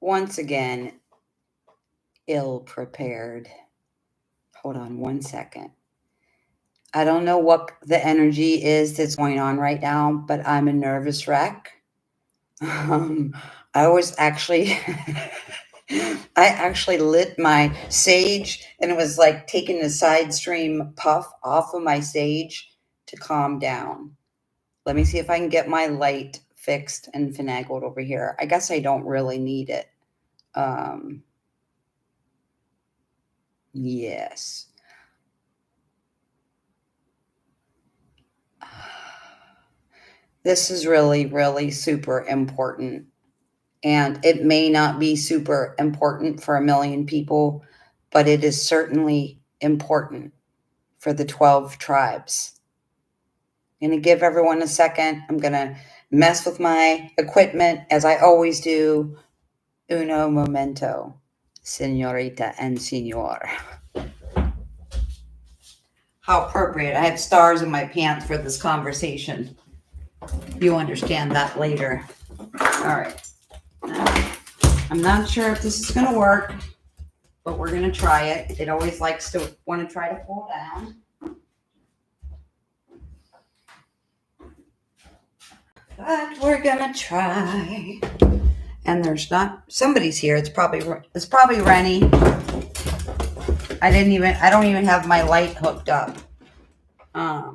once again, ill prepared. Hold on one second. I don't know what the energy is that's going on right now, but I'm a nervous wreck. Um, I was actually, I actually lit my sage and it was like taking a side stream puff off of my sage to calm down. Let me see if I can get my light fixed and finagled over here. I guess I don't really need it. Um, yes. This is really, really super important. And it may not be super important for a million people, but it is certainly important for the 12 tribes. I'm going to give everyone a second. I'm going to mess with my equipment as I always do. Uno momento, senorita and senor. How appropriate. I have stars in my pants for this conversation. You understand that later. All right. I'm not sure if this is going to work, but we're going to try it. It always likes to want to try to pull down. But we're going to try. And there's not, somebody's here. It's probably Rennie. I don't even have my light hooked up. I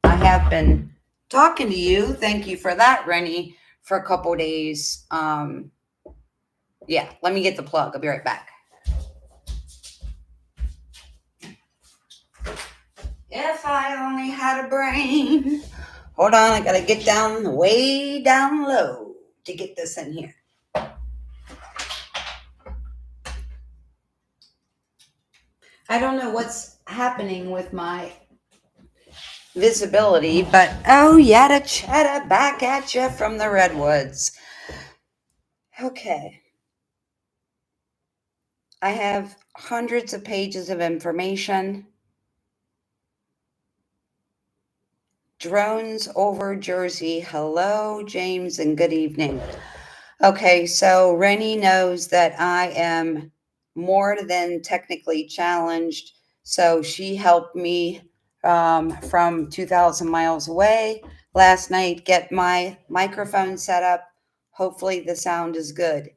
have been talking to you. Thank you for that, Rennie, for a couple days. Yeah, let me get the plug. I'll be right back. If I only had a brain. Hold on, I gotta get down way down low to get this in here. I don't know what's happening with my visibility, but oh, yada chatta, back at you from the redwoods. Okay. I have hundreds of pages of information. Drones over Jersey. Hello, James, and good evening. Okay, so Rennie knows that I am more than technically challenged. So she helped me from 2,000 miles away last night get my microphone set up. Hopefully, the sound is good.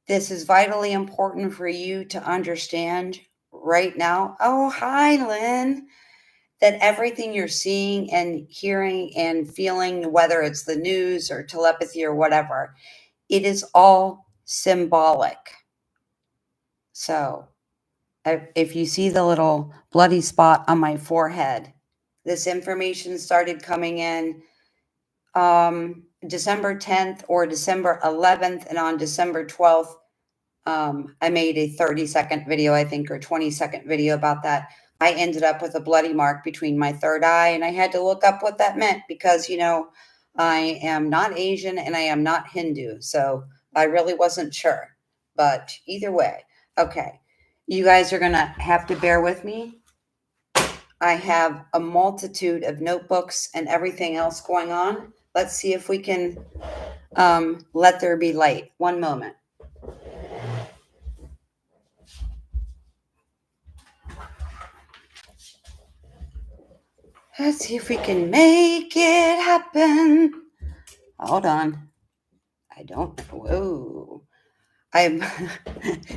This is vitally important for you to understand right now. Oh, hi, Lynn. That everything you're seeing and hearing and feeling, whether it's the news or telepathy or whatever, it is all symbolic. So, if you see the little bloody spot on my forehead, this information started coming in December 10th or December 11th, and on December 12th, I made a 30-second video, I think, or 20-second video about that. I ended up with a bloody mark between my third eye, and I had to look up what that meant because, I am not Asian and I am not Hindu, so I really wasn't sure. But either way, okay, you guys are going to have to bear with me. I have a multitude of notebooks and everything else going on. Let's see if we can let there be light. One moment. Let's see if we can make it happen. Hold on. I don't. Whoa.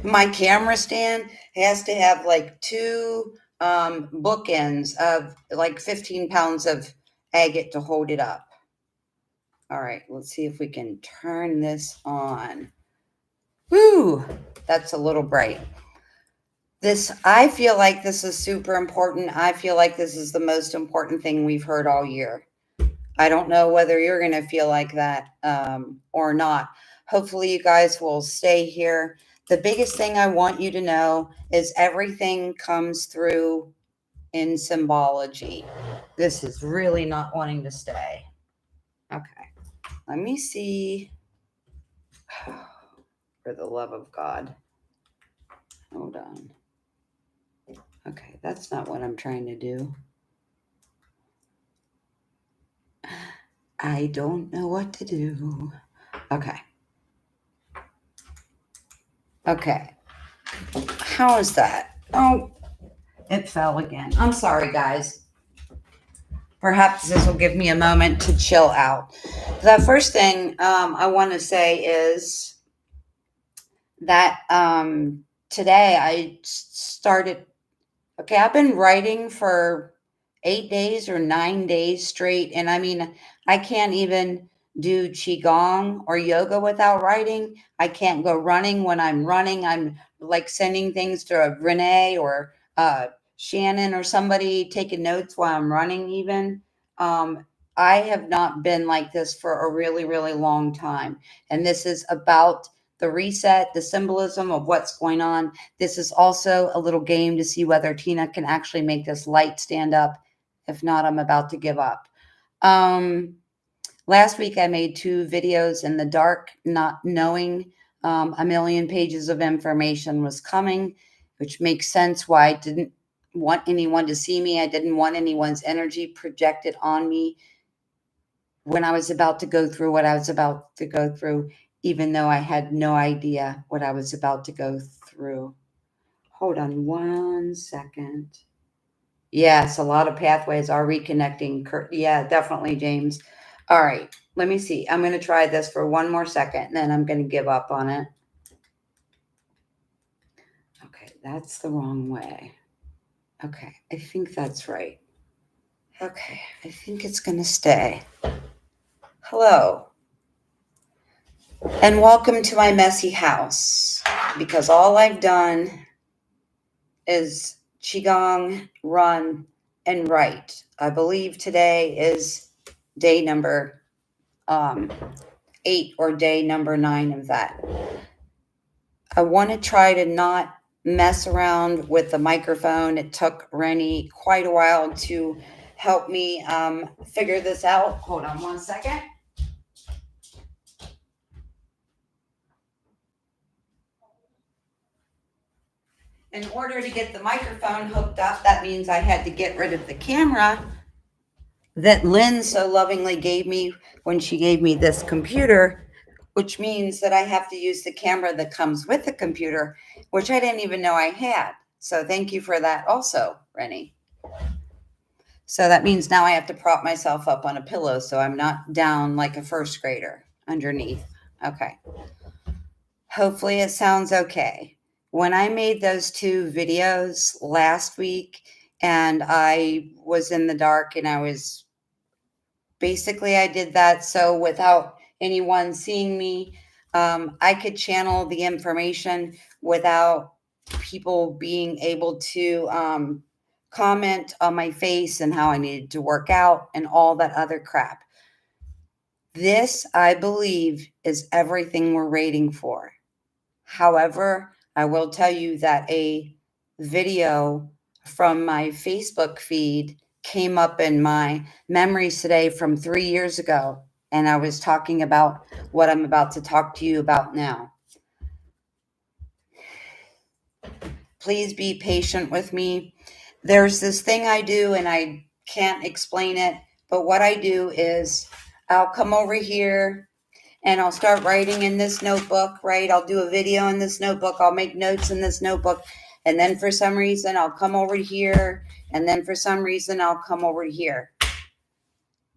My camera stand has to have like two bookends of like 15 pounds of agate to hold it up. All right, let's see if we can turn this on. Woo! That's a little bright. I feel like this is super important. I feel like this is the most important thing we've heard all year. I don't know whether you're going to feel like that or not. Hopefully, you guys will stay here. The biggest thing I want you to know is everything comes through in symbology. This is really not wanting to stay. Okay, let me see. For the love of God. Hold on. Okay, that's not what I'm trying to do. I don't know what to do. Okay. Okay. How is that? Oh, it fell again. I'm sorry, guys. Perhaps this will give me a moment to chill out. The first thing I want to say is that today I started. Okay, I've been writing for 8 days or 9 days straight. And I mean, I can't even do Qigong or yoga without writing. I can't go running when I'm running. I'm like sending things to Renee or Shannon or somebody taking notes while I'm running, even. Um, I have not been like this for a really, really long time. And this is about the reset, the symbolism of what's going on. This is also a little game to see whether Tina can actually make this light stand up. If not, I'm about to give up. Um, Last week, I made 2 videos in the dark, not knowing a million pages of information was coming, which makes sense why I didn't want anyone to see me. I didn't want anyone's energy projected on me when I was about to go through what I was about to go through, even though I had no idea what I was about to go through. Hold on 1 second. Yes, a lot of pathways are reconnecting. Yeah, definitely, James. All right, let me see. I'm going to try this for 1 more second, and then I'm going to give up on it. Okay, that's the wrong way. Okay, I think that's right. Okay, I think it's going to stay. Hello, and welcome to my messy house, because all I've done is Qigong, run, and write. I believe today is day number 8 or day number 9 of that. I want to try to not mess around with the microphone. It took Rennie quite a while to help me figure this out. Hold on 1 second. In order to get the microphone hooked up, that means I had to get rid of the camera that Lynn so lovingly gave me when she gave me this computer, which means that I have to use the camera that comes with the computer, which I didn't even know I had. So thank you for that also, Rennie. So that means now I have to prop myself up on a pillow so I'm not down like a first grader underneath. Okay. Hopefully it sounds okay. When I made those 2 videos last week and I was in the dark and I did that so without anyone seeing me, I could channel the information without people being able to comment on my face and how I needed to work out and all that other crap. This, I believe, is everything we're waiting for. However, I will tell you that a video from my Facebook feed came up in my memories today from 3 years ago. And I was talking about what I'm about to talk to you about now. Please be patient with me. There's this thing I do, and I can't explain it, but what I do is I'll come over here and I'll start writing in this notebook, right? I'll do a video in this notebook. I'll make notes in this notebook. And then for some reason, I'll come over here. And then for some reason, I'll come over here.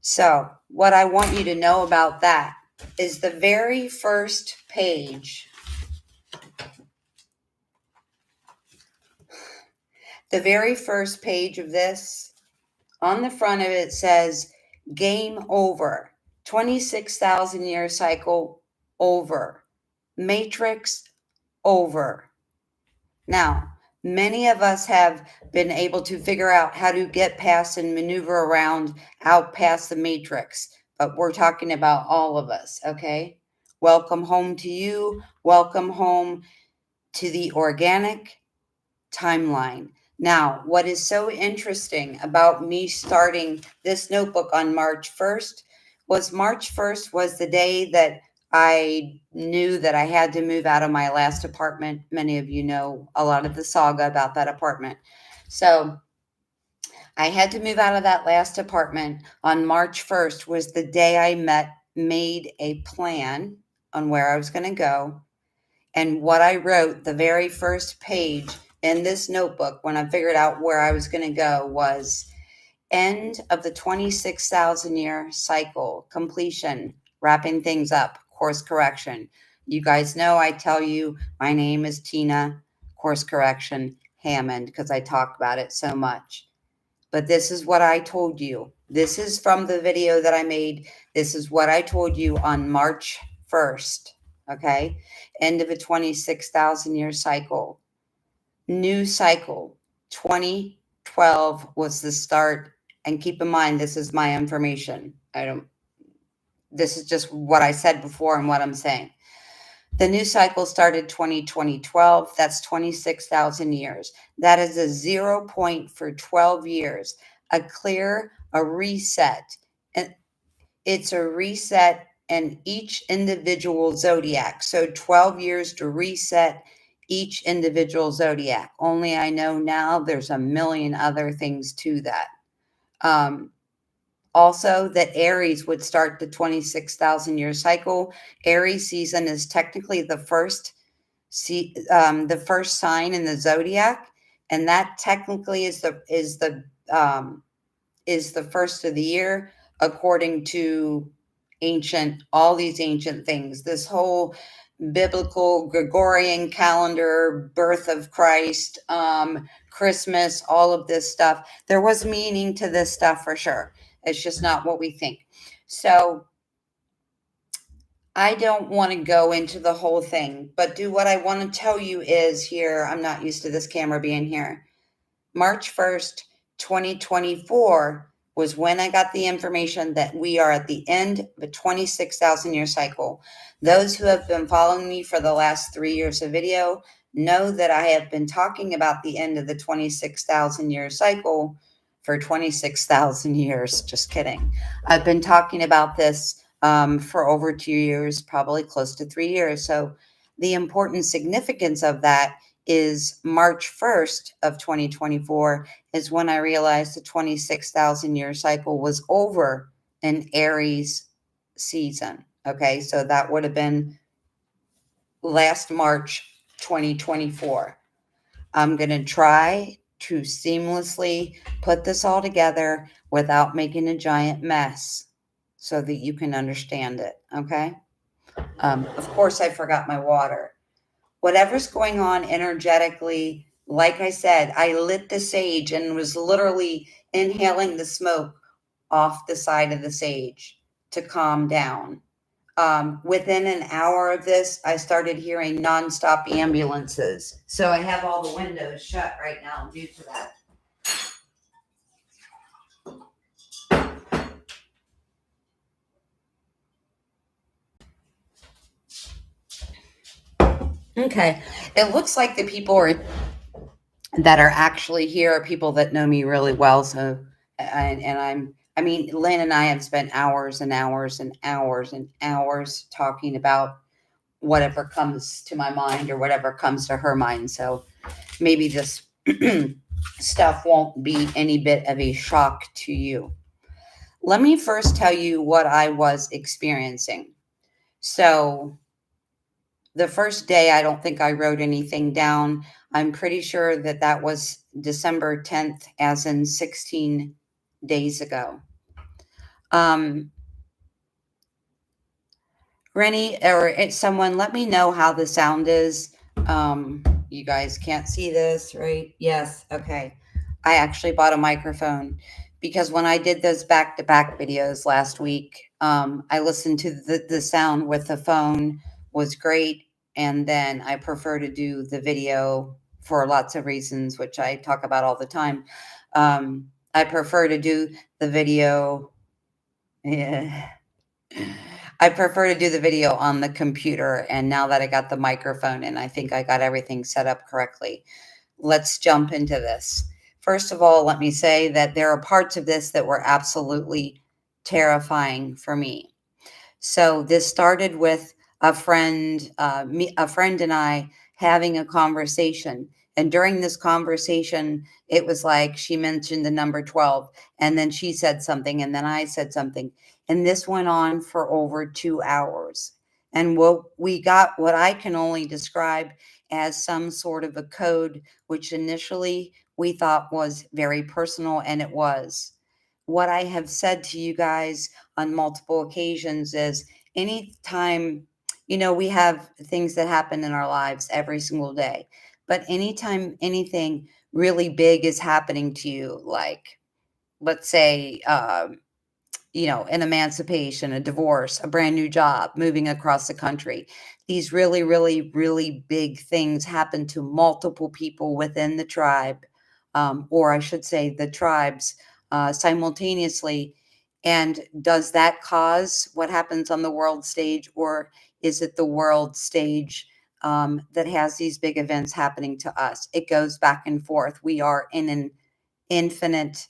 So what I want you to know about that is the very first page. The very first page of this, on the front of it says, game over, 26,000 year cycle over, matrix over. Now, many of us have been able to figure out how to get past and maneuver around out past the matrix, but we're talking about all of us, okay? Welcome home to you. Welcome home to the organic timeline. Now, what is so interesting about me starting this notebook on March 1st was March 1st was the day that I knew that I had to move out of my last apartment. Many of you know a lot of the saga about that apartment. So I had to move out of that last apartment on March 1st was the day I made a plan on where I was going to go. And what I wrote, the very first page in this notebook, when I figured out where I was going to go, was end of the 26,000 year cycle, completion, wrapping things up, course correction. You guys know I tell you my name is Tina, course correction, Hammond, because I talk about it so much. But this is what I told you. This is from the video that I made. This is what I told you on March 1st. Okay. End of a 26,000 year cycle. New cycle. 2012 was the start. And keep in mind, this is my information. This is just what I said before and what I'm saying. The new cycle started 2012. That's 26,000 years. That is a 0 point for 12 years, a reset. And it's a reset in each individual zodiac. So 12 years to reset each individual zodiac. Only I know now there's a million other things to that. Also, that Aries would start the 26,000 year cycle. Aries season is technically the first sign in the zodiac, and that technically is the first of the year according to all these ancient things. This whole biblical Gregorian calendar, birth of Christ, Christmas, all of this stuff. There was meaning to this stuff for sure. It's just not what we think. So I don't want to go into the whole thing, but what I want to tell you is here, I'm not used to this camera being here. March 1st, 2024 was when I got the information that we are at the end of a 26,000 year cycle. Those who have been following me for the last 3 years of video know that I have been talking about the end of the 26,000 year cycle for 26,000 years. Just kidding. I've been talking about this for over 2 years, probably close to 3 years. So the important significance of that is March 1st of 2024 is when I realized the 26,000 year cycle was over in Aries season. Okay, so that would have been last March 2024. I'm going to try to seamlessly put this all together without making a giant mess so that you can understand it. Okay. Of course, I forgot my water. Whatever's going on energetically, like I said, I lit the sage and was literally inhaling the smoke off the side of the sage to calm down. Within an hour of this, I started hearing nonstop ambulances. So I have all the windows shut right now due to that. Okay. It looks like the people that are actually here are people that know me really well. So, Lynn and I have spent hours and hours and hours and hours talking about whatever comes to my mind or whatever comes to her mind. So maybe this stuff won't be any bit of a shock to you. Let me first tell you what I was experiencing. So the first day, I don't think I wrote anything down. I'm pretty sure that was December 10th, as in 16 days ago. Rennie or someone, let me know how the sound is. You guys can't see this, right? Yes. Okay. I actually bought a microphone because when I did those back-to-back videos last week, I listened to the sound with the phone was great. And then I prefer to do the video for lots of reasons, which I talk about all the time. I prefer to do the video. Yeah. I prefer to do the video on the computer. And now that I got the microphone and I think I got everything set up correctly, let's jump into this. First of all, let me say that there are parts of this that were absolutely terrifying for me. So this started with a friend and I having a conversation. And during this conversation, it was like she mentioned the number 12, and then she said something, and then I said something. And this went on for over 2 hours. And what we got, what I can only describe as some sort of a code, which initially we thought was very personal, and it was. What I have said to you guys on multiple occasions is anytime, we have things that happen in our lives every single day, but anytime anything really big is happening to you, like let's say, an emancipation, a divorce, a brand new job, moving across the country. These really, really, really big things happen to multiple people within the tribe, or I should say the tribes, simultaneously. And does that cause what happens on the world stage, or is it the world stage that has these big events happening to us? It goes back and forth. We are in an infinite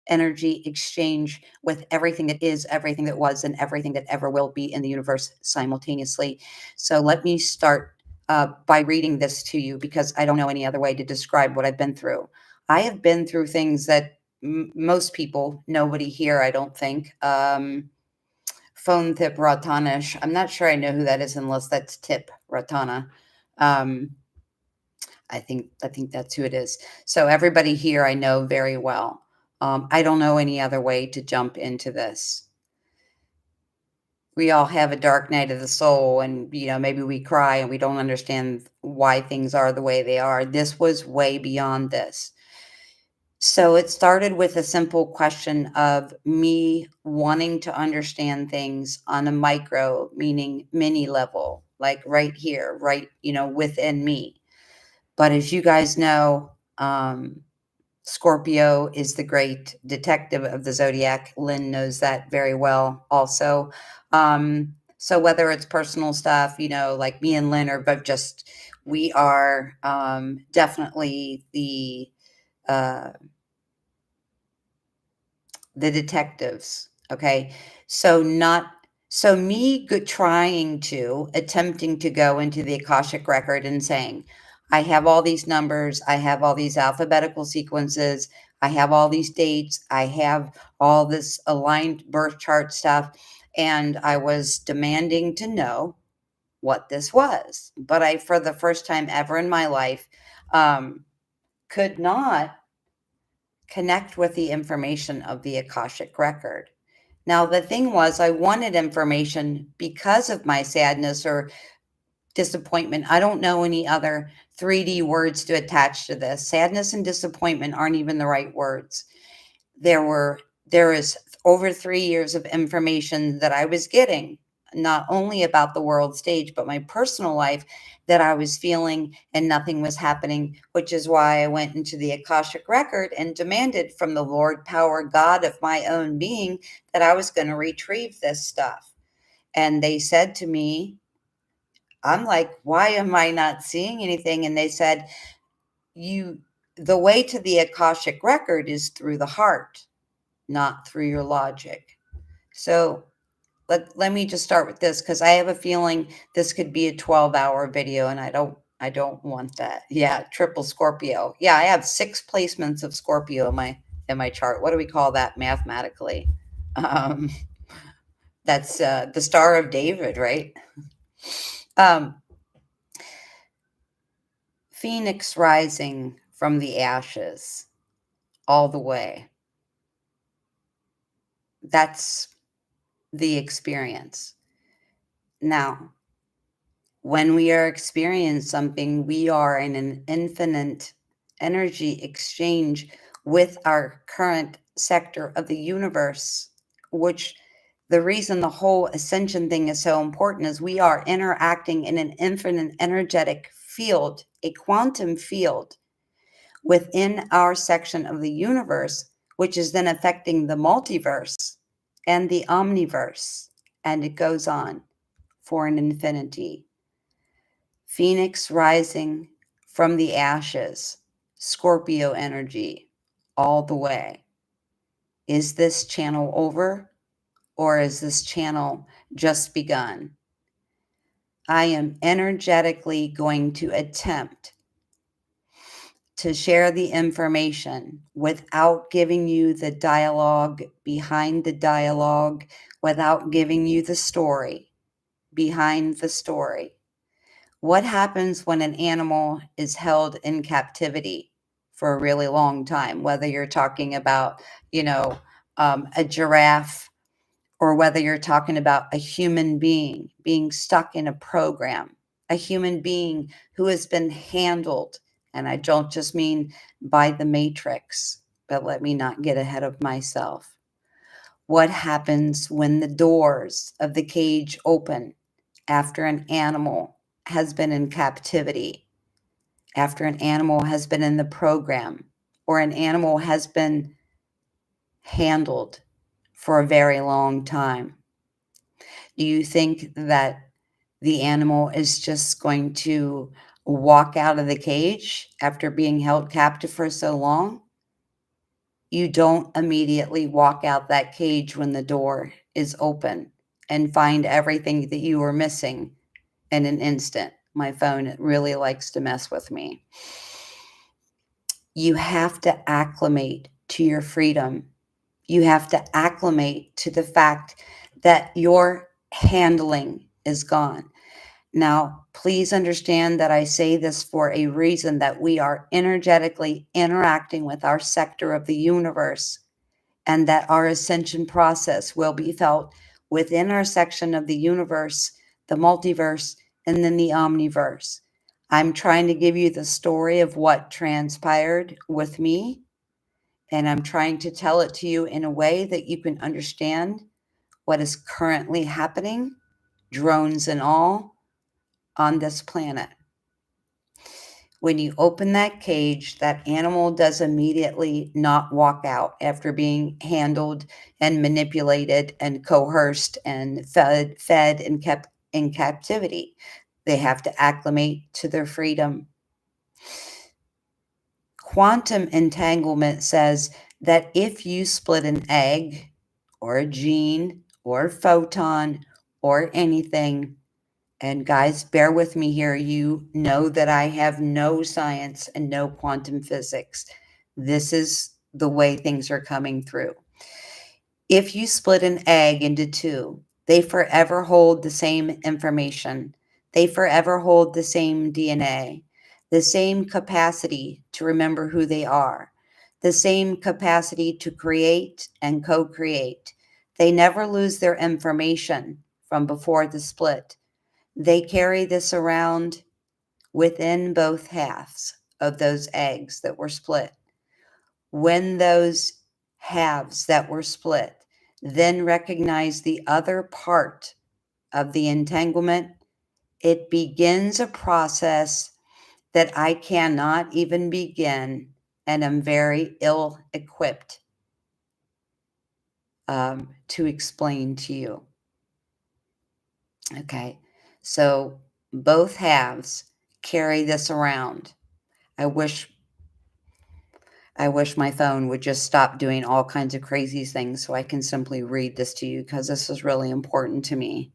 energy exchange with everything that is, everything that was, and everything that ever will be in the universe simultaneously. So let me start by reading this to you because I don't know any other way to describe what I've been through. I have been through things that most people, nobody here, I don't think. Phone Tip Ratanish. I'm not sure I know who that is unless that's Tip Ratana. Um, I think that's who it is. So everybody here I know very well. I don't know any other way to jump into this. We all have a dark night of the soul, and maybe we cry and we don't understand why things are the way they are. This was way beyond this. So it started with a simple question of me wanting to understand things on a micro, meaning mini level, like right here, right, within me. But as you guys know, Scorpio is the great detective of the zodiac. Lynn knows that very well also. So whether it's personal stuff, like me and Lynn are both just, we are definitely uh, the detectives. Okay. So not, so me attempting to go into the Akashic record and saying, I have all these numbers, I have all these alphabetical sequences, I have all these dates, I have all this aligned birth chart stuff. And I was demanding to know what this was. But I, for the first time ever in my life, could not connect with the information of the Akashic record. Now, the thing was, I wanted information because of my sadness or disappointment. I don't know any other 3D words to attach to this. Sadness and disappointment aren't even the right words. There is over 3 years of information that I was getting, not only about the world stage, but my personal life that I was feeling and nothing was happening, which is why I went into the Akashic record and demanded from the Lord Power God of my own being that I was going to retrieve this stuff. And they said to me, I'm like, why am I not seeing anything? And they said, you, the way to the Akashic record is through the heart, not through your logic. So let me just start with this because I have a feeling this could be a 12-hour video and I don't want that. Yeah, triple Scorpio. Yeah, I have 6 placements of Scorpio in my chart. What do we call that mathematically? Um, that's the Star of David, right? Um, Phoenix rising from the ashes all the way. That's the experience. Now, when we are experiencing something, we are in an infinite energy exchange with our current sector of the universe, which the reason the whole ascension thing is so important is we are interacting in an infinite energetic field, a quantum field within our section of the universe, which is then affecting the multiverse and the omniverse. And it goes on for an infinity. Phoenix rising from the ashes, Scorpio energy, all the way. Is this channel over or is this channel just begun? I am energetically going to attempt to share the information without giving you the dialogue behind the dialogue, without giving you the story behind the story. What happens when an animal is held in captivity for a really long time? Whether you're talking about, a giraffe, or whether you're talking about a human being being stuck in a program, a human being who has been handled. And I don't just mean by the matrix, but let me not get ahead of myself. What happens when the doors of the cage open after an animal has been in captivity, after an animal has been in the program, or an animal has been handled for a very long time? Do you think that the animal is just going to walk out of the cage after being held captive for so long? You don't immediately walk out that cage when the door is open and find everything that you were missing in an instant. My phone really likes to mess with me. You have to acclimate to your freedom. You have to acclimate to the fact that your handling is gone. Now, please understand that I say this for a reason, that we are energetically interacting with our sector of the universe, and that our ascension process will be felt within our section of the universe, the multiverse, and then the omniverse. I'm trying to give you the story of what transpired with me, and I'm trying to tell it to you in a way that you can understand what is currently happening, drones and all, on this planet. When you open that cage, that animal does immediately not walk out after being handled and manipulated and coerced and fed and kept in captivity. They have to acclimate to their freedom. Quantum entanglement says that if you split an egg or a gene or a photon or anything, and guys, bear with me here. You know that I have no science and no quantum physics. This is the way things are coming through. If you split an egg into two, they forever hold the same information. They forever hold the same DNA, the same capacity to remember who they are, the same capacity to create and co-create. They never lose their information from before the split. They carry this around within both halves of those eggs that were split. When those halves that were split then recognize the other part of the entanglement, it begins a process that I cannot even begin, and am very ill equipped to explain to you. Okay, so both halves carry this around. I wish my phone would just stop doing all kinds of crazy things so I can simply read this to you, because this is really important to me.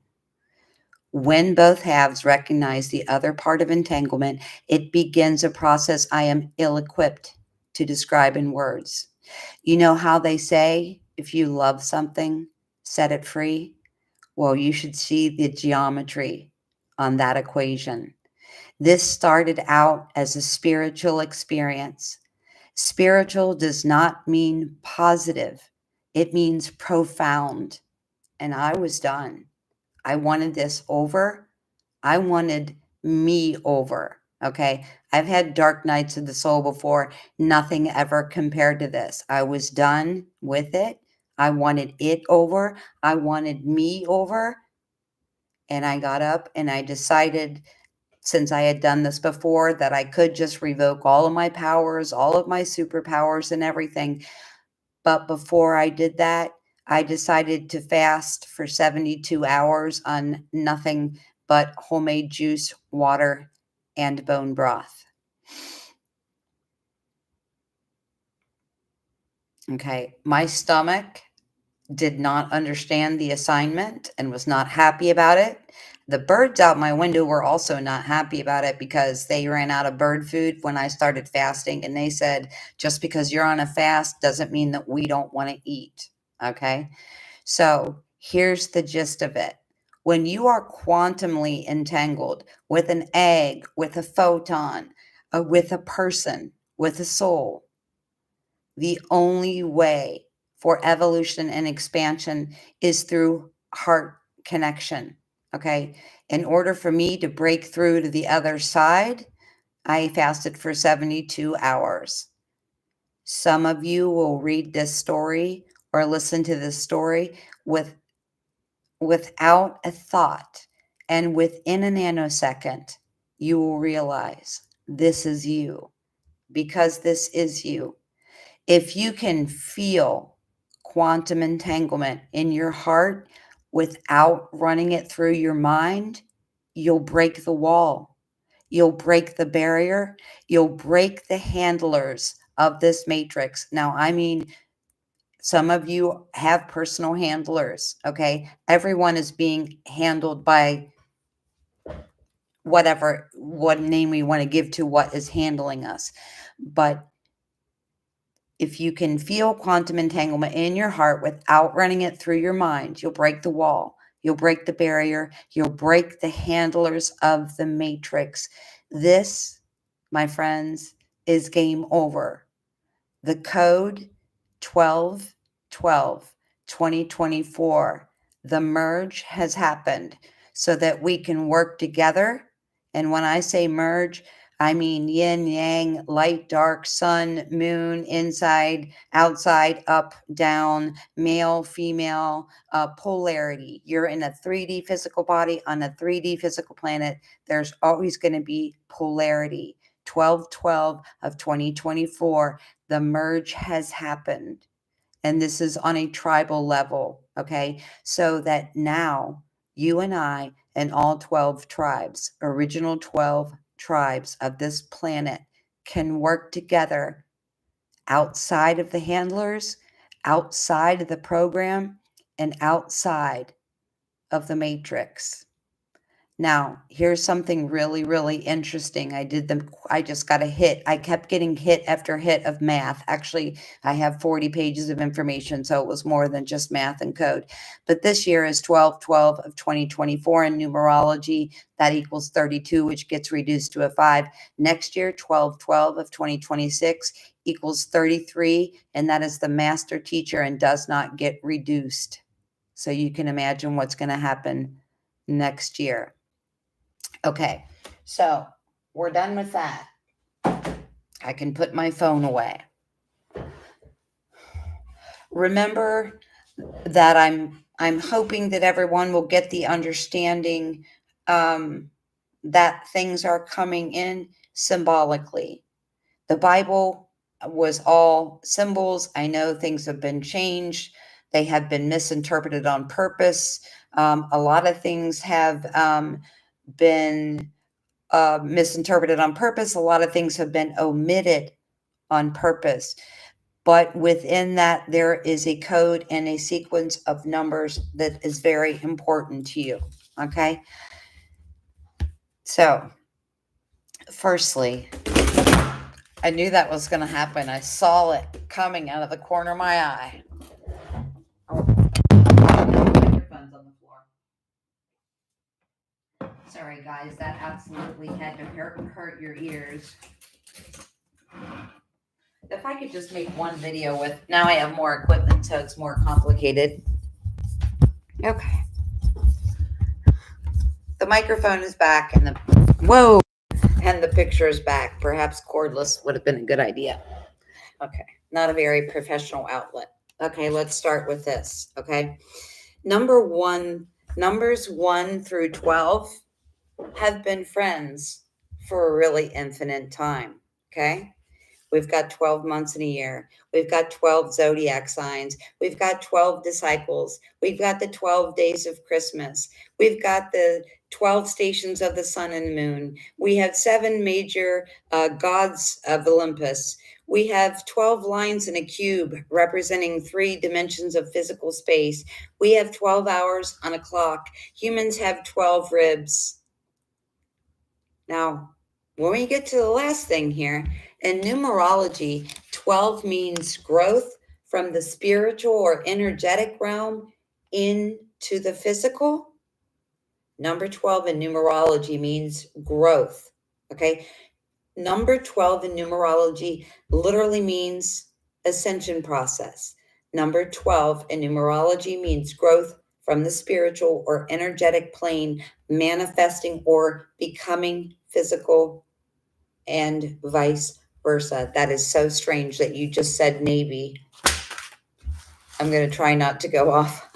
When both halves recognize the other part of entanglement, it begins a process I am ill-equipped to describe in words. You know how they say, if you love something, set it free? Well, you should see the geometry on that equation. This started out as a spiritual experience. Spiritual does not mean positive. It means profound. And I was done. I wanted this over. I wanted me over. Okay. I've had dark nights of the soul before. Nothing ever compared to this. I was done with it. I wanted it over. I wanted me over. And I got up and I decided, since I had done this before, that I could just revoke all of my powers, all of my superpowers and everything. But before I did that, I decided to fast for 72 hours on nothing but homemade juice, water, and bone broth. Okay, my stomach did not understand the assignment and was not happy about it. The birds out my window were also not happy about it because they ran out of bird food when I started fasting. And they said, just because you're on a fast doesn't mean that we don't want to eat. Okay. So here's the gist of it. When you are quantumly entangled with an egg, with a photon, with a person, with a soul, the only way for evolution and expansion is through heart connection. Okay. In order for me to break through to the other side, I fasted for 72 hours. Some of you will read this story or listen to this story without a thought. And within a nanosecond, you will realize this is you, because this is you. If you can feel quantum entanglement in your heart without running it through your mind, you'll break the wall. You'll break the barrier. You'll break the handlers of this matrix. Now, I mean, some of you have personal handlers, okay? Everyone is being handled by what name we want to give to what is handling us. But if you can feel quantum entanglement in your heart without running it through your mind, you'll break the wall, you'll break the barrier, you'll break the handlers of the matrix. This, my friends, is game over. The code 1212 2024, the merge has happened so that we can work together. And when I say merge, I mean yin, yang, light, dark, sun, moon, inside, outside, up, down, male, female, polarity. You're in a 3D physical body on a 3D physical planet. There's always going to be polarity. 1212 of 2024, the merge has happened. And this is on a tribal level, okay? So that now you and I and all 12 tribes, original 12 tribes of this planet, can work together outside of the handlers, outside of the program, and outside of the matrix. Now, here's something really, really interesting. I just got a hit. I kept getting hit after hit of math. Actually, I have 40 pages of information, so it was more than just math and code. But this year is 12/12 of 2024 in numerology. That equals 32, which gets reduced to a 5. Next year, 12/12 of 2026 equals 33, and that is the master teacher and does not get reduced. So you can imagine what's going to happen next year. Okay, so we're done with that. I can put my phone away. Remember that I'm hoping that everyone will get the understanding that things are coming in symbolically. The Bible was all symbols. I know things have been changed. They have been misinterpreted on purpose. A lot of things have been misinterpreted on purpose. A lot of things have been omitted on purpose. But within that, there is a code and a sequence of numbers that is very important to you. Okay. So, firstly, I knew that was going to happen. I saw it coming out of the corner of my eye. Oh, microphone's on the floor. Sorry, guys, that absolutely had to hurt your ears. If I could just make one video with, now I have more equipment, so it's more complicated. Okay. The microphone is back and the picture is back. Perhaps cordless would have been a good idea. Okay. Not a very professional outlet. Okay, let's start with this. Okay. Numbers 1 through 12 have been friends for a really infinite time. Okay. We've got 12 months in a year. We've got 12 zodiac signs. We've got 12 disciples. We've got the 12 days of Christmas. We've got the 12 stations of the sun and moon. We have 7 major gods of Olympus. We have 12 lines in a cube representing 3 dimensions of physical space. We have 12 hours on a clock. Humans have 12 ribs. Now, when we get to the last thing here, in numerology, 12 means growth from the spiritual or energetic realm into the physical. Number 12 in numerology means growth. Okay. Number 12 in numerology literally means ascension process. Number 12 in numerology means growth from the spiritual or energetic plane, manifesting or becoming physical, and vice versa. That is so strange that you just said Navy. I'm going to try not to go off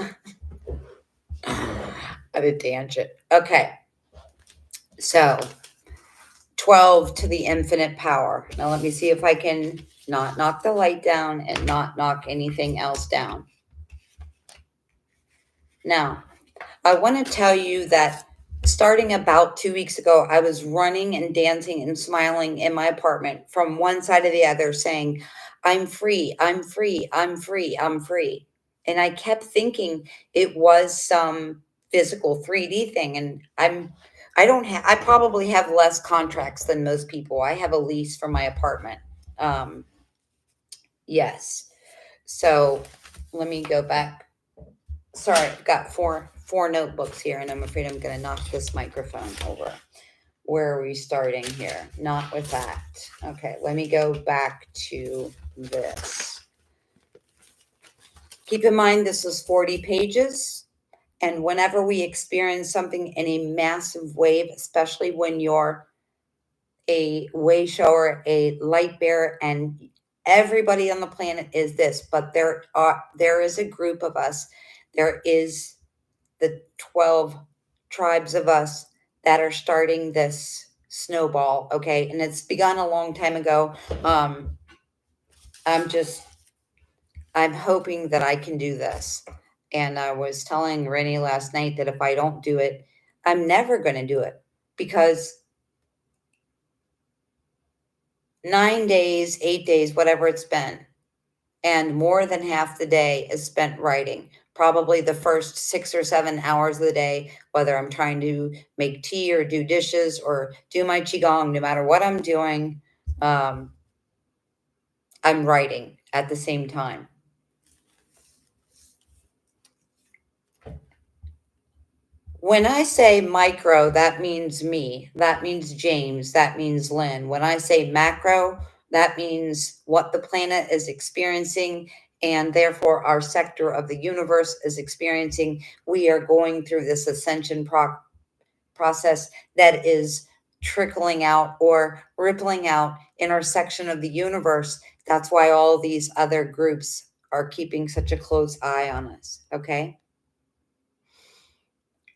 at a tangent. Okay. So 12 to the infinite power. Now let me see if I can not knock the light down and not knock anything else down. Now, I want to tell you that starting about 2 weeks ago, I was running and dancing and smiling in my apartment from one side to the other saying, I'm free, I'm free, I'm free, I'm free. And I kept thinking it was some physical 3D thing. And I probably have less contracts than most people. I have a lease for my apartment. Yes. So let me go back. Sorry, I've got four notebooks here, and I'm afraid I'm going to knock this microphone over. Where are we starting here? Not with that. Okay, let me go back to this. Keep in mind, this is 40 pages. And whenever we experience something in a massive wave, especially when you're a way shower, a light bearer, and everybody on the planet is this, but there is a group of us. There is the 12 tribes of us that are starting this snowball. Okay. And it's begun a long time ago. I'm hoping that I can do this. And I was telling Rennie last night that if I don't do it, I'm never going to do it, because 9 days, 8 days, whatever it's been, and more than half the day is spent writing. Probably the first 6 or 7 hours of the day, whether I'm trying to make tea or do dishes or do my qigong, no matter what I'm doing, I'm writing at the same time. When I say micro, that means me. That means James. That means Lynn. When I say macro, that means what the planet is experiencing, and therefore our sector of the universe is experiencing. We are going through this ascension process that is trickling out or rippling out in our section of the universe. That's why all these other groups are keeping such a close eye on us. Okay.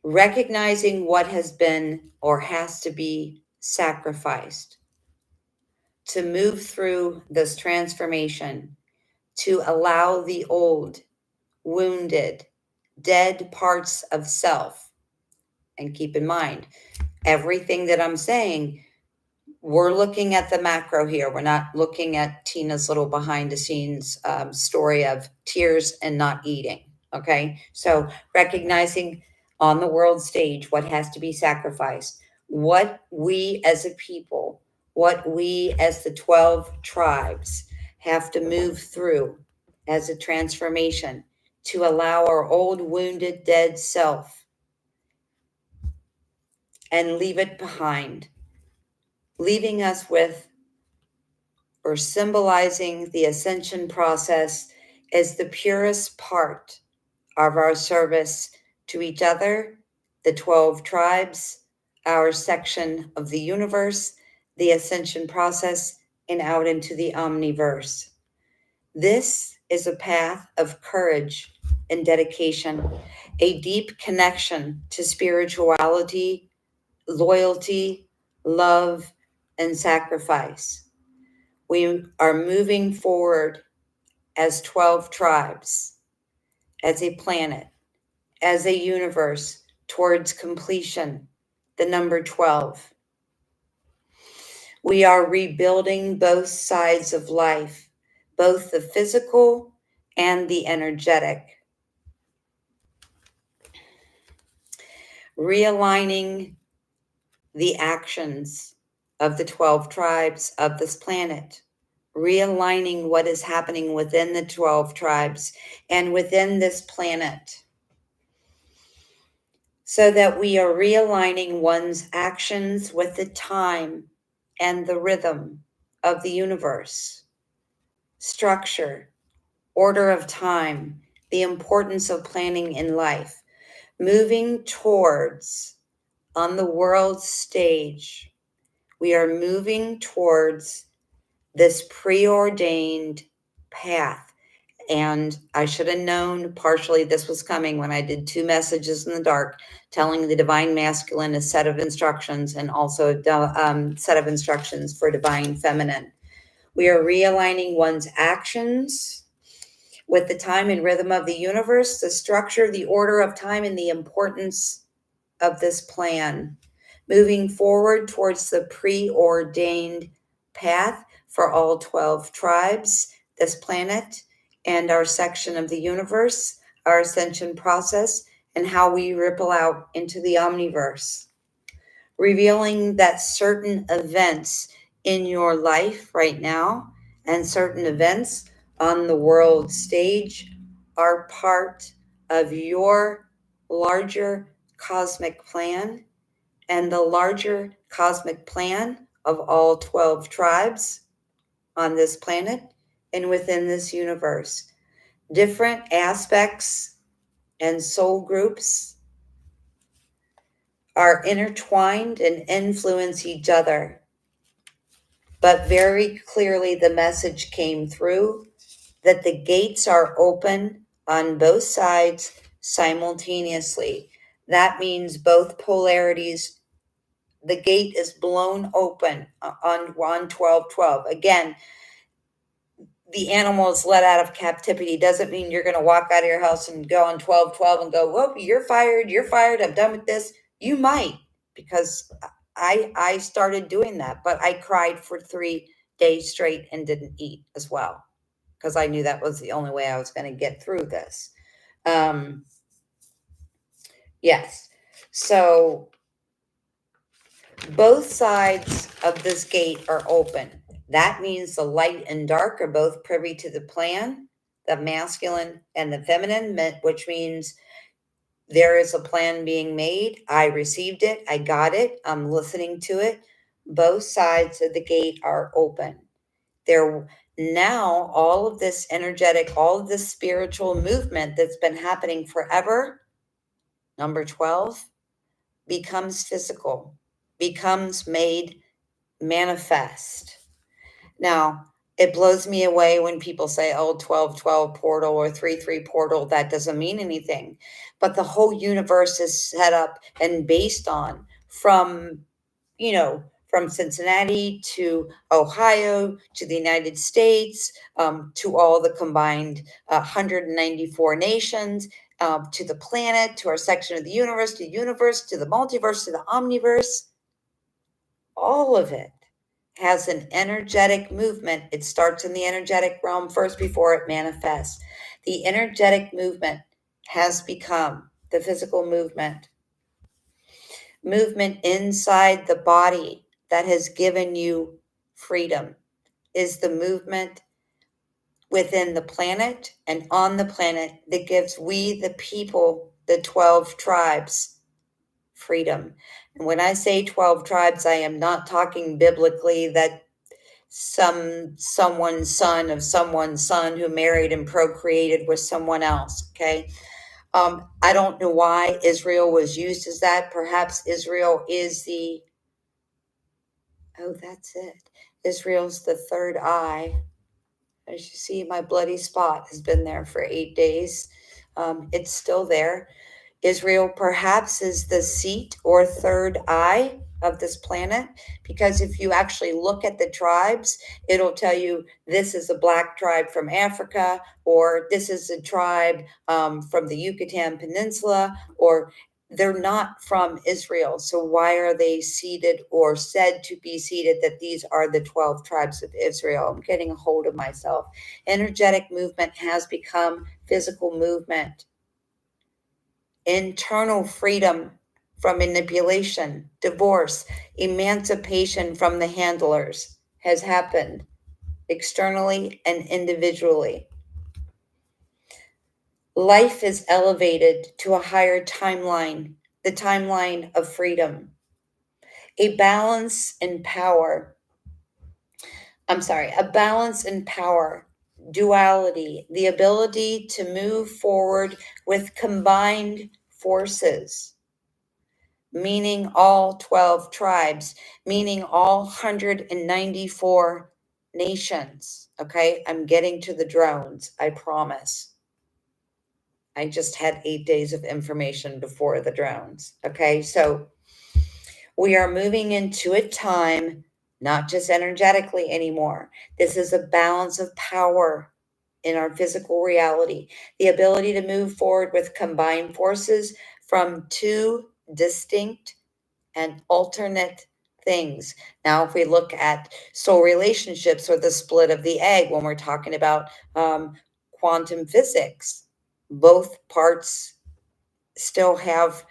Recognizing what has been or has to be sacrificed to move through this transformation, to allow the old, wounded, dead parts of self. And keep in mind, everything that I'm saying, we're looking at the macro here. We're not looking at Tina's little behind the scenes story of tears and not eating. Okay. So recognizing on the world stage what has to be sacrificed, what we as a people, what we as the 12 tribes have to move through as a transformation to allow our old, wounded, dead self and leave it behind, leaving us with, or symbolizing the ascension process as the purest part of our service to each other, the 12 tribes, our section of the universe, the ascension process, and out into the omniverse. This is a path of courage and dedication, a deep connection to spirituality, loyalty, love, and sacrifice. We are moving forward as 12 tribes, as a planet, as a universe towards completion, the number 12. We are rebuilding both sides of life, both the physical and the energetic. Realigning the actions of the 12 tribes of this planet, realigning what is happening within the 12 tribes and within this planet, so that we are realigning one's actions with the time and the rhythm of the universe, structure, order of time, the importance of planning in life, moving towards, on the world stage, we are moving towards this preordained path. And I should have known partially this was coming when I did 2 messages in the dark, telling the divine masculine a set of instructions and also a set of instructions for divine feminine. We are realigning one's actions with the time and rhythm of the universe, the structure, the order of time, and the importance of this plan. Moving forward towards the preordained path for all 12 tribes, this planet, and our section of the universe, our ascension process, and how we ripple out into the omniverse. Revealing that certain events in your life right now and certain events on the world stage are part of your larger cosmic plan and the larger cosmic plan of all 12 tribes on this planet and within this universe. Different aspects and soul groups are intertwined and influence each other. But very clearly, the message came through that the gates are open on both sides simultaneously. That means both polarities. The gate is blown open on 12:12. Again, the animal is let out of captivity doesn't mean you're going to walk out of your house and go on 12:12 and go, whoop, you're fired, I'm done with this. You might, because I started doing that, but I cried for 3 days straight and didn't eat as well, because I knew that was the only way I was going to get through this. Yes. So both sides of this gate are open. That means the light and dark are both privy to the plan, the masculine and the feminine, which means there is a plan being made. I received it. I got it. I'm listening to it. Both sides of the gate are open. There now, all of this energetic, all of this spiritual movement that's been happening forever, number 12, becomes physical, becomes made manifest. Now, it blows me away when people say, oh, 12:12 portal or 3:3 portal. That doesn't mean anything. But the whole universe is set up and based on from Cincinnati to Ohio to the United States, to all the combined 194 nations, to the planet, to our section of the universe, to the multiverse, to the omniverse. All of it has an energetic movement. It starts in the energetic realm first before it manifests. The energetic movement has become the physical movement. Movement inside the body that has given you freedom is the movement within the planet and on the planet that gives we, the people, the 12 tribes, freedom. And when I say 12 tribes, I am not talking biblically that someone's son of someone's son who married and procreated with someone else. Okay. I don't know why Israel was used as that. Perhaps Israel is that's it. Israel's the third eye. As you see, my bloody spot has been there for 8 days. It's still there. Israel perhaps is the seat or third eye of this planet, because if you actually look at the tribes, it'll tell you this is a black tribe from Africa, or this is a tribe from the Yucatan Peninsula, or they're not from Israel. So why are they seated or said to be seated that these are the 12 tribes of Israel? I'm getting a hold of myself. Energetic movement has become physical movement. Internal freedom from manipulation, divorce, emancipation from the handlers has happened externally and individually. Life is elevated to a higher timeline, the timeline of freedom. A balance in power. A balance in power, duality, the ability to move forward with combined forces, meaning all 12 tribes, meaning all 194 nations. Okay, I'm getting to the drones, I promise. I just had 8 days of information before the drones. Okay, so we are moving into a time, not just energetically anymore. This is a balance of power in our physical reality, the ability to move forward with combined forces from two distinct and alternate things. Now, if we look at soul relationships or the split of the egg, when we're talking about quantum physics, both parts still have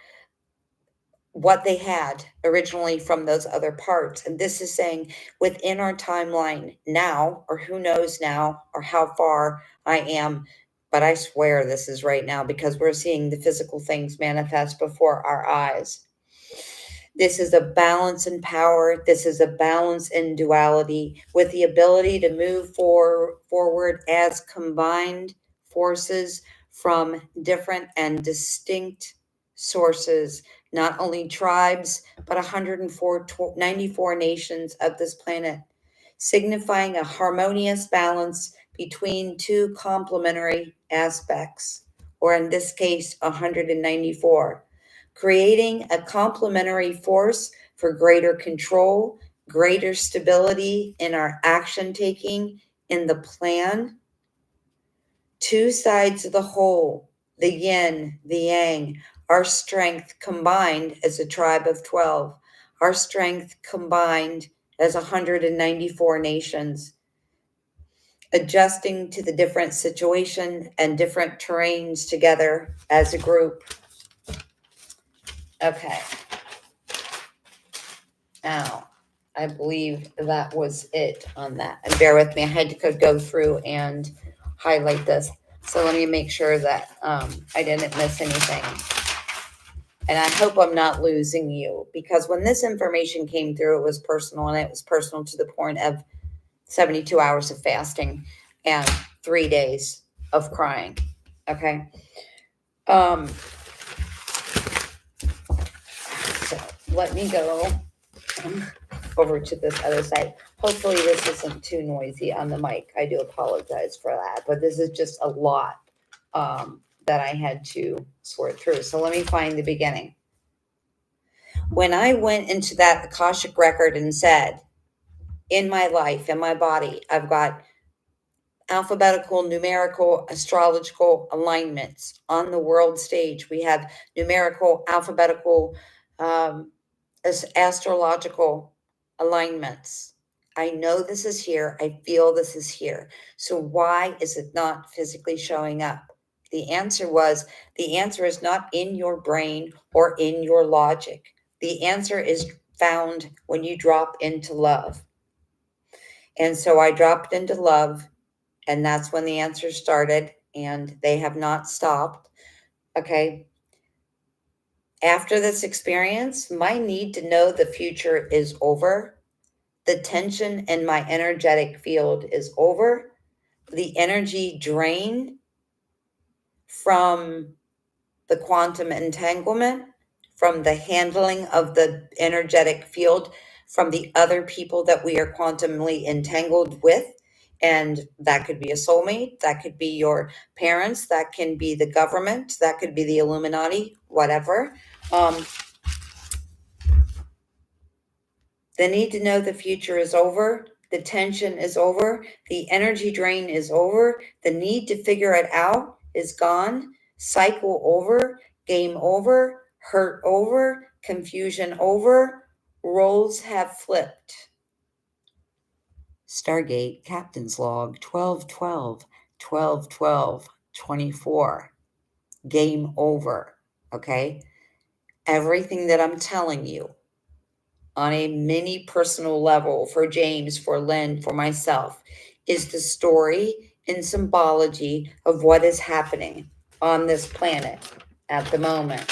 what they had originally from those other parts. And this is saying within our timeline now, or who knows now, or how far I am, but I swear this is right now because we're seeing the physical things manifest before our eyes. This is a balance in power. This is a balance in duality with the ability to move forward as combined forces from different and distinct sources, not only tribes, but 94 nations of this planet, signifying a harmonious balance between two complementary aspects, or in this case, 194, creating a complementary force for greater control, greater stability in our action taking in the plan. Two sides of the whole, the yin, the yang, our strength combined as a tribe of 12, our strength combined as 194 nations, adjusting to the different situation and different terrains together as a group. Okay. Now, I believe that was it on that. And bear with me, I had to go through and highlight this. So let me make sure that I didn't miss anything. And I hope I'm not losing you, because when this information came through, it was personal, and it was personal to the point of 72 hours of fasting and 3 days of crying. Okay. So let me go over to this other side. Hopefully this isn't too noisy on the mic. I do apologize for that, but this is just a lot that I had to sort through. So let me find the beginning. When I went into that Akashic record and said, in my life, in my body, I've got alphabetical, numerical, astrological alignments on the world stage. We have numerical, alphabetical, astrological alignments. I know this is here. I feel this is here. So why is it not physically showing up? The answer is not in your brain or in your logic. The answer is found when you drop into love. And so I dropped into love, and that's when the answers started, and they have not stopped. Okay. After this experience, my need to know the future is over. The tension in my energetic field is over. The energy drain from the quantum entanglement, from the handling of the energetic field, from the other people that we are quantumly entangled with. And that could be a soulmate, that could be your parents, that can be the government, that could be the Illuminati, whatever. The need to know the future is over. The tension is over. The energy drain is over. The need to figure it out is gone. Cycle over. Game over. Hurt over, confusion over, roles have flipped. Stargate Captain's Log 1212 1212 24. Game over. Okay? Everything that I'm telling you on a mini personal level for James, for Lynn, for myself is the story and symbology of what is happening on this planet at the moment.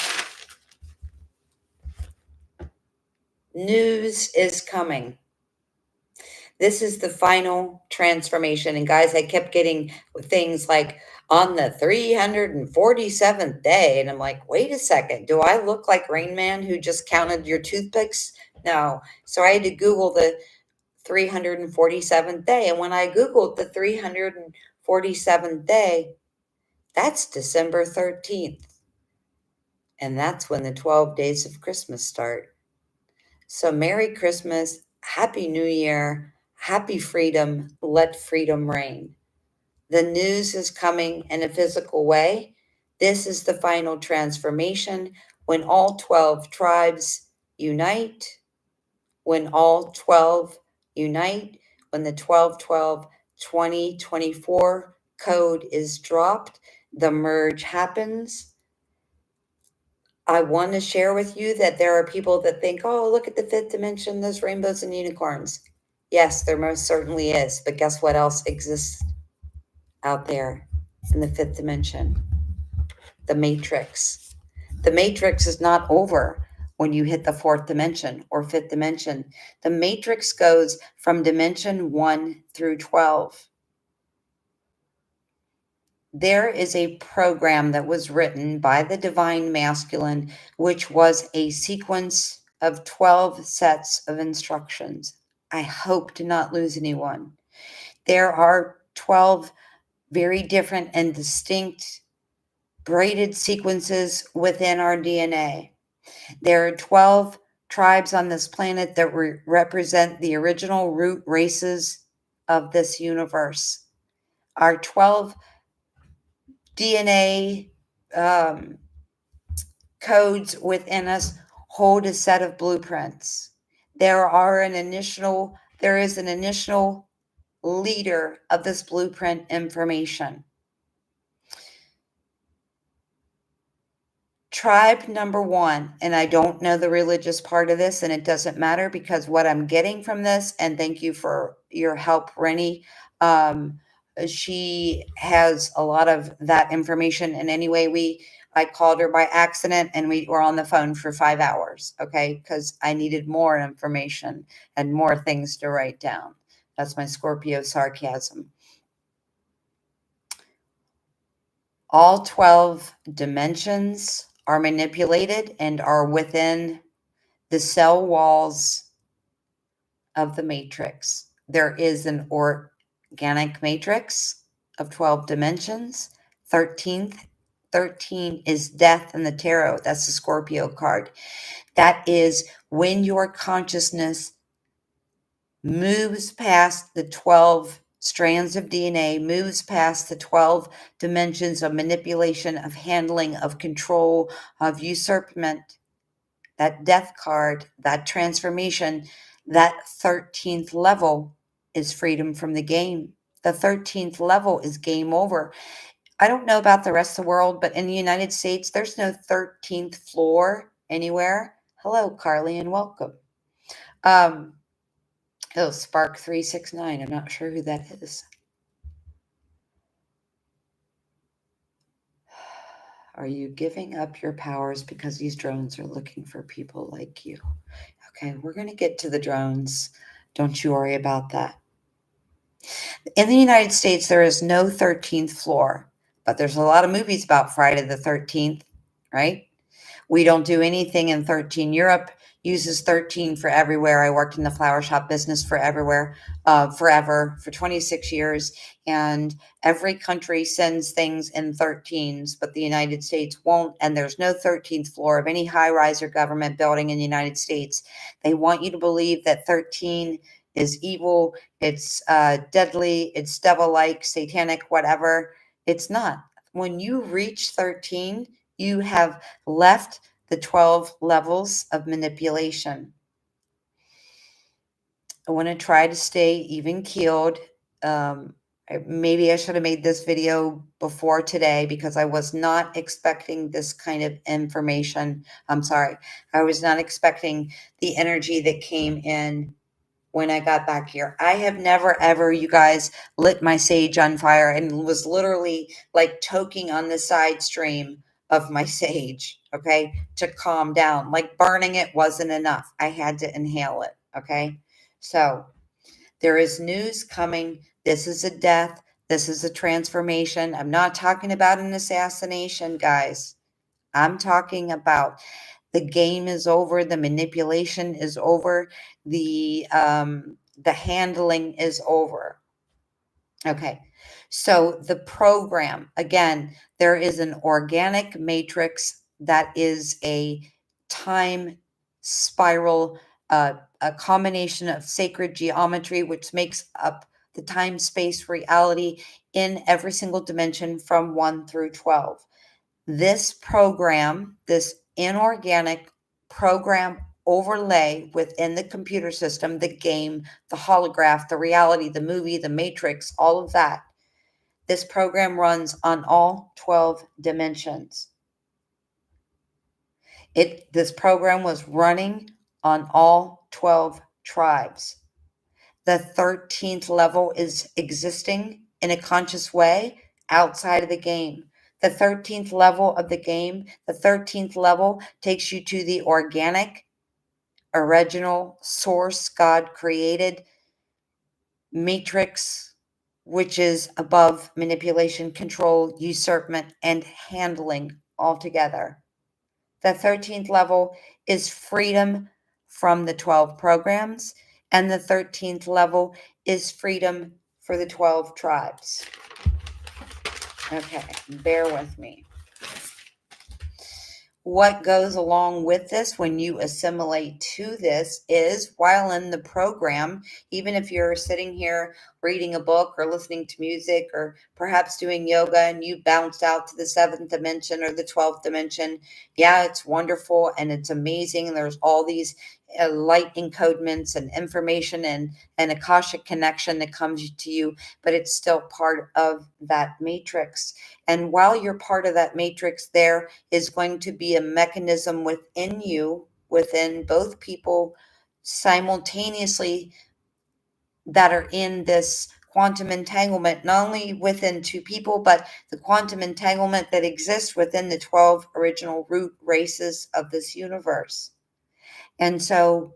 News is coming. This is the final transformation. And guys, I kept getting things like on the 347th day. And I'm like, wait a second, do I look like Rain Man who just counted your toothpicks? No. So I had to Google the 347th day. And when I Googled the 347th day, that's December 13th. And that's when the 12 days of Christmas start. So Merry Christmas, Happy New Year, Happy Freedom, let freedom reign. The news is coming in a physical way. This is the final transformation when all 12 tribes unite, when all 12 unite, when the 1212 2024 code is dropped, the merge happens. I want to share with you that there are people that think, oh, look at the fifth dimension, there's rainbows and unicorns. Yes, there most certainly is. But guess what else exists out there in the fifth dimension? The matrix. The matrix is not over when you hit the fourth dimension or fifth dimension. The matrix goes from dimension 1 through 12. There is a program that was written by the Divine Masculine, which was a sequence of 12 sets of instructions. I hope to not lose anyone. There are 12 very different and distinct braided sequences within our DNA. There are 12 tribes on this planet that represent the original root races of this universe. Our 12 DNA codes within us hold a set of blueprints. There is an initial leader of this blueprint information. Tribe number 1, and I don't know the religious part of this, and it doesn't matter because what I'm getting from this, and thank you for your help, Rennie. She has a lot of that information. And anyway, I called her by accident and we were on the phone for 5 hours, okay? Because I needed more information and more things to write down. That's my Scorpio sarcasm. All 12 dimensions are manipulated and are within the cell walls of the matrix. There is an organic matrix of 12 dimensions. 13 is death in the tarot. That's the Scorpio card. That is when your consciousness moves past the 12 strands of DNA, moves past the 12 dimensions of manipulation, of handling, of control, of usurpment. That death card, that transformation, that 13th level is freedom from the game. The 13th level is game over. I don't know about the rest of the world, but in the United States, there's no 13th floor anywhere. Hello, Carly, and welcome. Spark 369. I'm not sure who that is. Are you giving up your powers because these drones are looking for people like you? Okay, we're going to get to the drones. Don't you worry about that. In the United States, there is no 13th floor, but there's a lot of movies about Friday the 13th, right? We don't do anything in 13. Europe uses 13 for everywhere. I worked in the flower shop business forever, for 26 years. And every country sends things in 13s, but the United States won't. And there's no 13th floor of any high rise or government building in the United States. They want you to believe that 13 is evil, it's deadly, it's devil-like, satanic, whatever. It's not. When you reach 13, you have left the 12 levels of manipulation. I want to try to stay even keeled. Maybe I should have made this video before today because I was not expecting this kind of information. I'm sorry. I was not expecting the energy that came in when I got back here. I have never, ever, you guys, lit my sage on fire and was literally like choking on the side stream of my sage, okay, to calm down. Like burning it wasn't enough. I had to inhale it, okay? So there is news coming. This is a death. This is a transformation. I'm not talking about an assassination, guys. I'm talking about the game is over, the manipulation is over, the handling is over. Okay, so the program, again, there is an organic matrix that is a time spiral, a combination of sacred geometry, which makes up the time space reality in every single dimension from 1 through 12. This program, this inorganic program overlay within the computer system, the game, the holograph, the reality, the movie, the matrix, all of that. This program runs on all 12 dimensions. This program was running on all 12 tribes. The 13th level is existing in a conscious way outside of the game. The 13th level of the game, the 13th level takes you to the organic, original source God created matrix, which is above manipulation, control, usurpment, and handling altogether. The 13th level is freedom from the 12 programs, and the 13th level is freedom for the 12 tribes. Okay, bear with me. What goes along with this when you assimilate to this is while in the program, even if you're sitting here reading a book or listening to music or perhaps doing yoga and you bounced out to the 7th dimension or the 12th dimension, yeah, it's wonderful and it's amazing. And there's all these light encodements and information and Akashic connection that comes to you, but it's still part of that matrix. And while you're part of that matrix, there is going to be a mechanism within you, within both people simultaneously, that are in this quantum entanglement, not only within two people, but the quantum entanglement that exists within the 12 original root races of this universe. And so,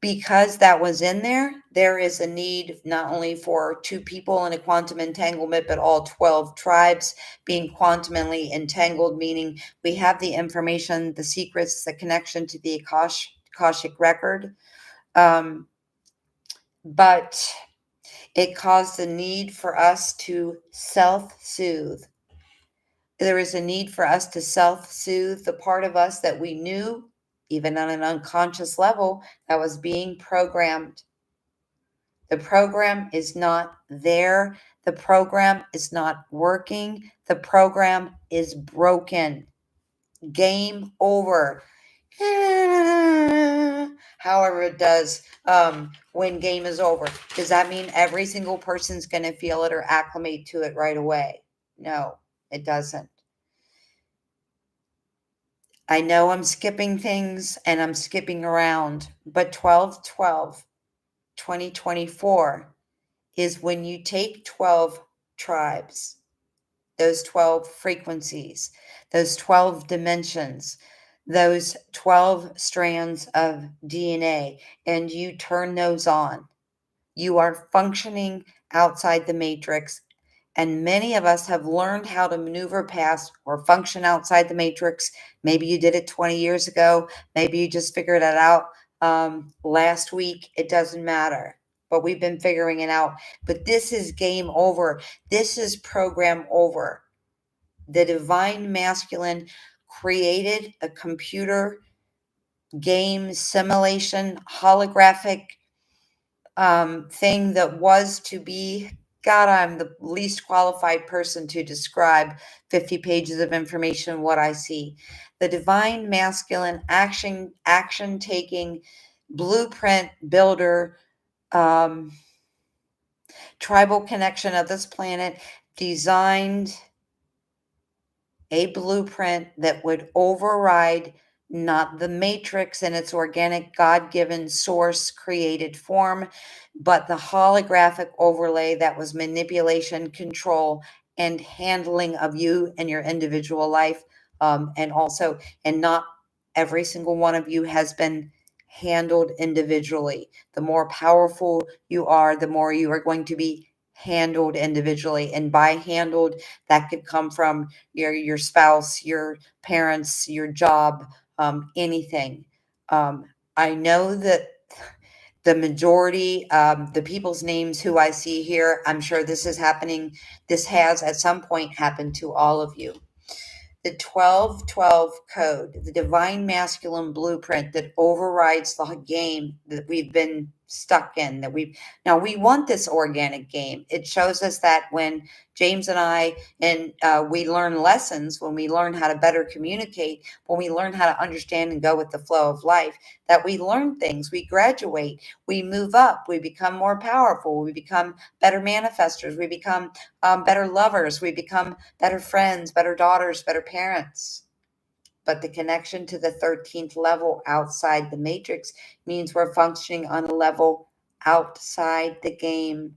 because that was in there, there is a need not only for two people in a quantum entanglement, but all 12 tribes being quantumly entangled, meaning we have the information, the secrets, the connection to the Akashic record. But it caused the need for us to self-soothe. There is a need for us to self-soothe the part of us that we knew, even on an unconscious level, that was being programmed. The program is not there. The program is not working. The program is broken. Game over. However it does when game is over. Does that mean every single person's going to feel it or acclimate to it right away? No, it doesn't. I know I'm skipping things and I'm skipping around, but 12/12/2024 is when you take 12 tribes, those 12 frequencies, those 12 dimensions, those 12 strands of DNA, and you turn those on. You are functioning outside the matrix. And many of us have learned how to maneuver past or function outside the matrix. Maybe you did it 20 years ago. Maybe you just figured it out last week. It doesn't matter. But we've been figuring it out. But this is game over. This is program over. The divine masculine created a computer game simulation holographic thing that was to be God, I'm the least qualified person to describe 50 pages of information, what I see. The divine masculine action taking blueprint builder, um, tribal connection of this planet designed a blueprint that would override not the matrix in its organic, God given, source created form, but the holographic overlay that was manipulation, control, and handling of you and your individual life. And not every single one of you has been handled individually. The more powerful you are, the more you are going to be handled individually. And by handled, that could come from your spouse, your parents, your job, anything. Um, I know that the majority, the people's names who I see here, I'm sure this is happening. This has at some point happened to all of you. The 1212 code, the divine masculine blueprint that overrides the game that we've been stuck in, now we want this organic game. It shows us that when James and I, and we learn lessons, when we learn how to better communicate, when we learn how to understand and go with the flow of life, that we learn things, we graduate, we move up, we become more powerful, we become better manifestors, we become better lovers, we become better friends, better daughters, better parents. But the connection to the 13th level outside the matrix means we're functioning on a level outside the game.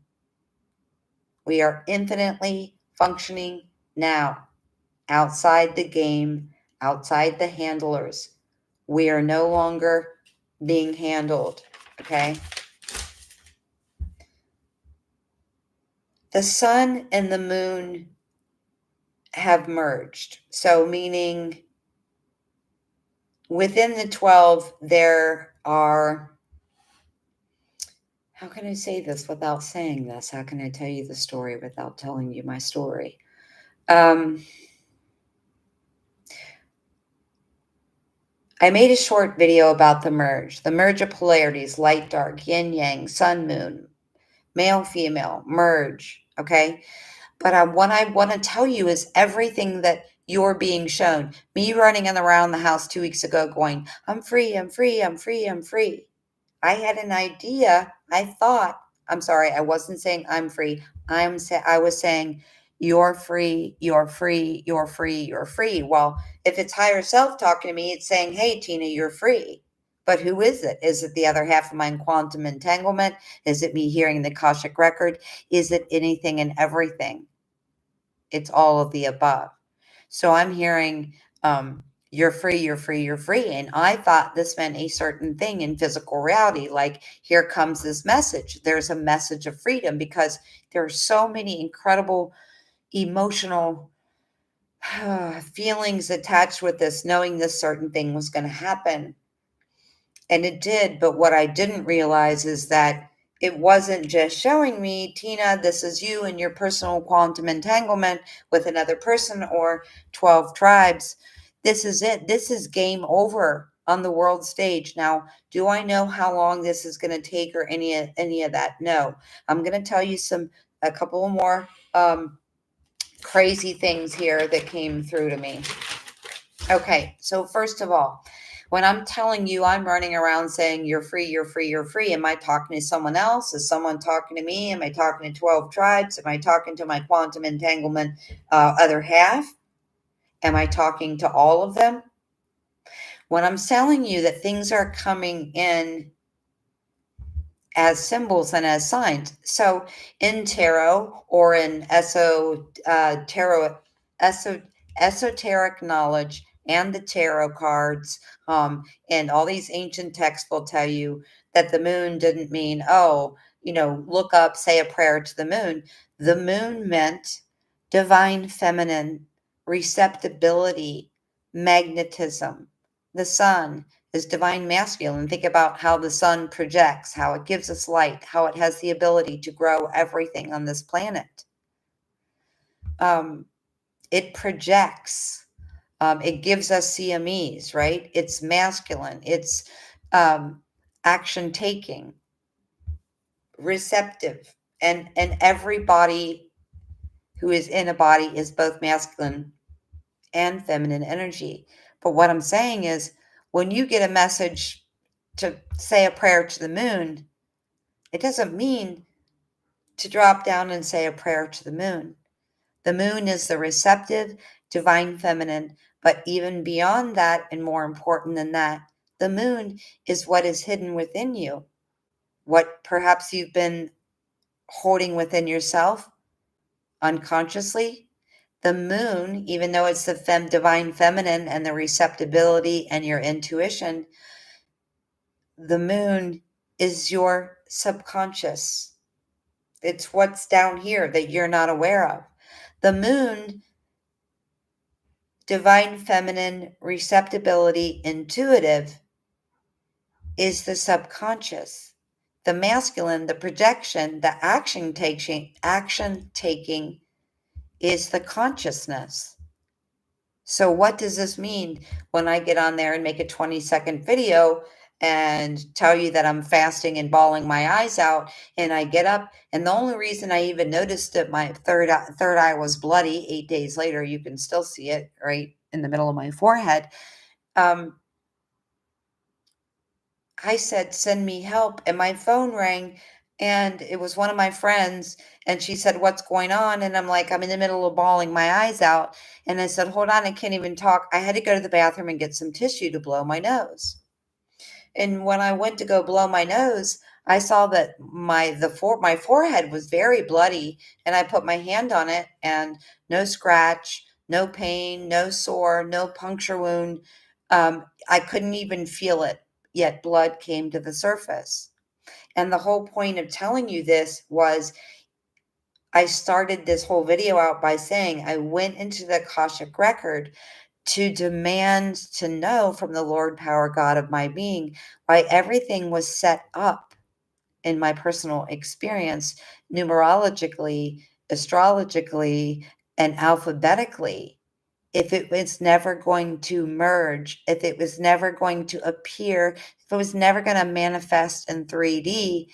We are infinitely functioning now outside the game, outside the handlers. We are no longer being handled, okay? The sun and the moon have merged. So, meaning within the 12, there are, how can I say this without saying this? How can I tell you the story without telling you my story? I made a short video about the merge of polarities, light, dark, yin, yang, sun, moon, male, female, merge, okay? But what I want to tell you is everything that you're being shown. Me running around the house 2 weeks ago going, I'm free, I'm free, I'm free, I'm free. I had an idea. I thought, I'm sorry, I wasn't saying I'm free. I was saying you're free, you're free, you're free, you're free. Well, if it's higher self talking to me, it's saying, hey, Tina, you're free. But who is it? Is it the other half of my quantum entanglement? Is it me hearing the Akashic record? Is it anything and everything? It's all of the above. So I'm hearing, you're free, you're free, you're free. And I thought this meant a certain thing in physical reality. Like, here comes this message. There's a message of freedom because there are so many incredible emotional feelings attached with this, knowing this certain thing was going to happen. And it did. But what I didn't realize is that it wasn't just showing me, Tina, this is you and your personal quantum entanglement with another person or 12 tribes. This is it. This is game over on the world stage. Now, do I know how long this is going to take or any of that? No. I'm going to tell you a couple more crazy things here that came through to me. Okay, so first of all, when I'm telling you I'm running around saying you're free, you're free, you're free, am I talking to someone else? Is someone talking to me? Am I talking to 12 tribes? Am I talking to my quantum entanglement other half? Am I talking to all of them? When I'm telling you that things are coming in as symbols and as signs. So in tarot or in esoteric knowledge and the tarot cards, and all these ancient texts will tell you that the moon didn't mean, look up, say a prayer to the moon. The moon meant divine feminine, receptibility, magnetism. The sun is divine masculine. Think about how the sun projects, how it gives us light, how it has the ability to grow everything on this planet. It projects. It gives us CMEs, right? It's masculine. It's action taking, receptive, and every body who is in a body is both masculine and feminine energy. But what I'm saying is, when you get a message to say a prayer to the moon, it doesn't mean to drop down and say a prayer to the moon. The moon is the receptive, divine feminine. But even beyond that, and more important than that, the moon is what is hidden within you, what perhaps you've been holding within yourself unconsciously. The moon, even though it's the divine feminine and the receptibility and your intuition, the moon is your subconscious. It's what's down here that you're not aware of. The moon, divine feminine, receptibility, intuitive, is the subconscious. The masculine, the projection, the action taking is the consciousness. So what does this mean when I get on there and make a 20-second video and tell you that I'm fasting and bawling my eyes out, and I get up, and the only reason I even noticed that my third eye was bloody 8 days later, you can still see it right in the middle of my forehead. I said, "Send me help," and my phone rang, and it was one of my friends, and she said, "What's going on?" And I'm like, "I'm in the middle of bawling my eyes out." And I said, "Hold on, I can't even talk." I had to go to the bathroom and get some tissue to blow my nose. And when I went to go blow my nose, I saw that my forehead was very bloody, and I put my hand on it, and no scratch, no pain, no sore, no puncture wound. I couldn't even feel it, yet blood came to the surface. And the whole point of telling you this was, I started this whole video out by saying I went into the Akashic record to demand to know from the Lord Power God of my being why everything was set up in my personal experience, numerologically, astrologically, and alphabetically. If it was never going to merge, if it was never going to appear, if it was never going to manifest in 3D.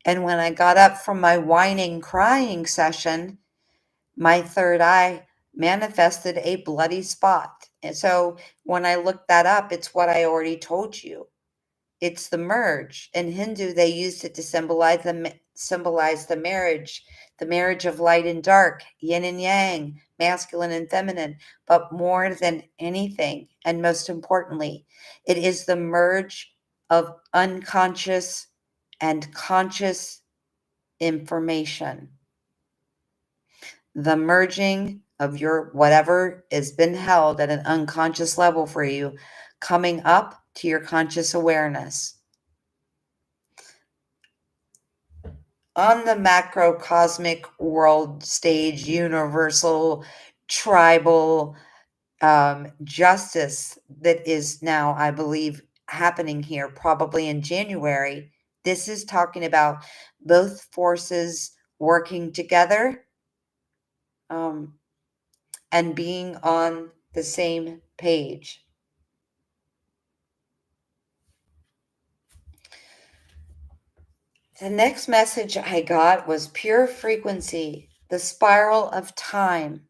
And when I got up from my whining, crying session, my third eye manifested a bloody spot. And so when I looked that up, it's what I already told you. It's the merge. In Hindu, they used it to symbolize the marriage of light and dark, yin and yang, masculine and feminine. But more than anything, and most importantly, it is the merge of unconscious and conscious information. The merging of your whatever has been held at an unconscious level for you, coming up to your conscious awareness. On the macrocosmic world stage, universal, tribal justice that is now, I believe, happening here, probably in January. This is talking about both forces working together and being on the same page. The next message I got was pure frequency, the spiral of time,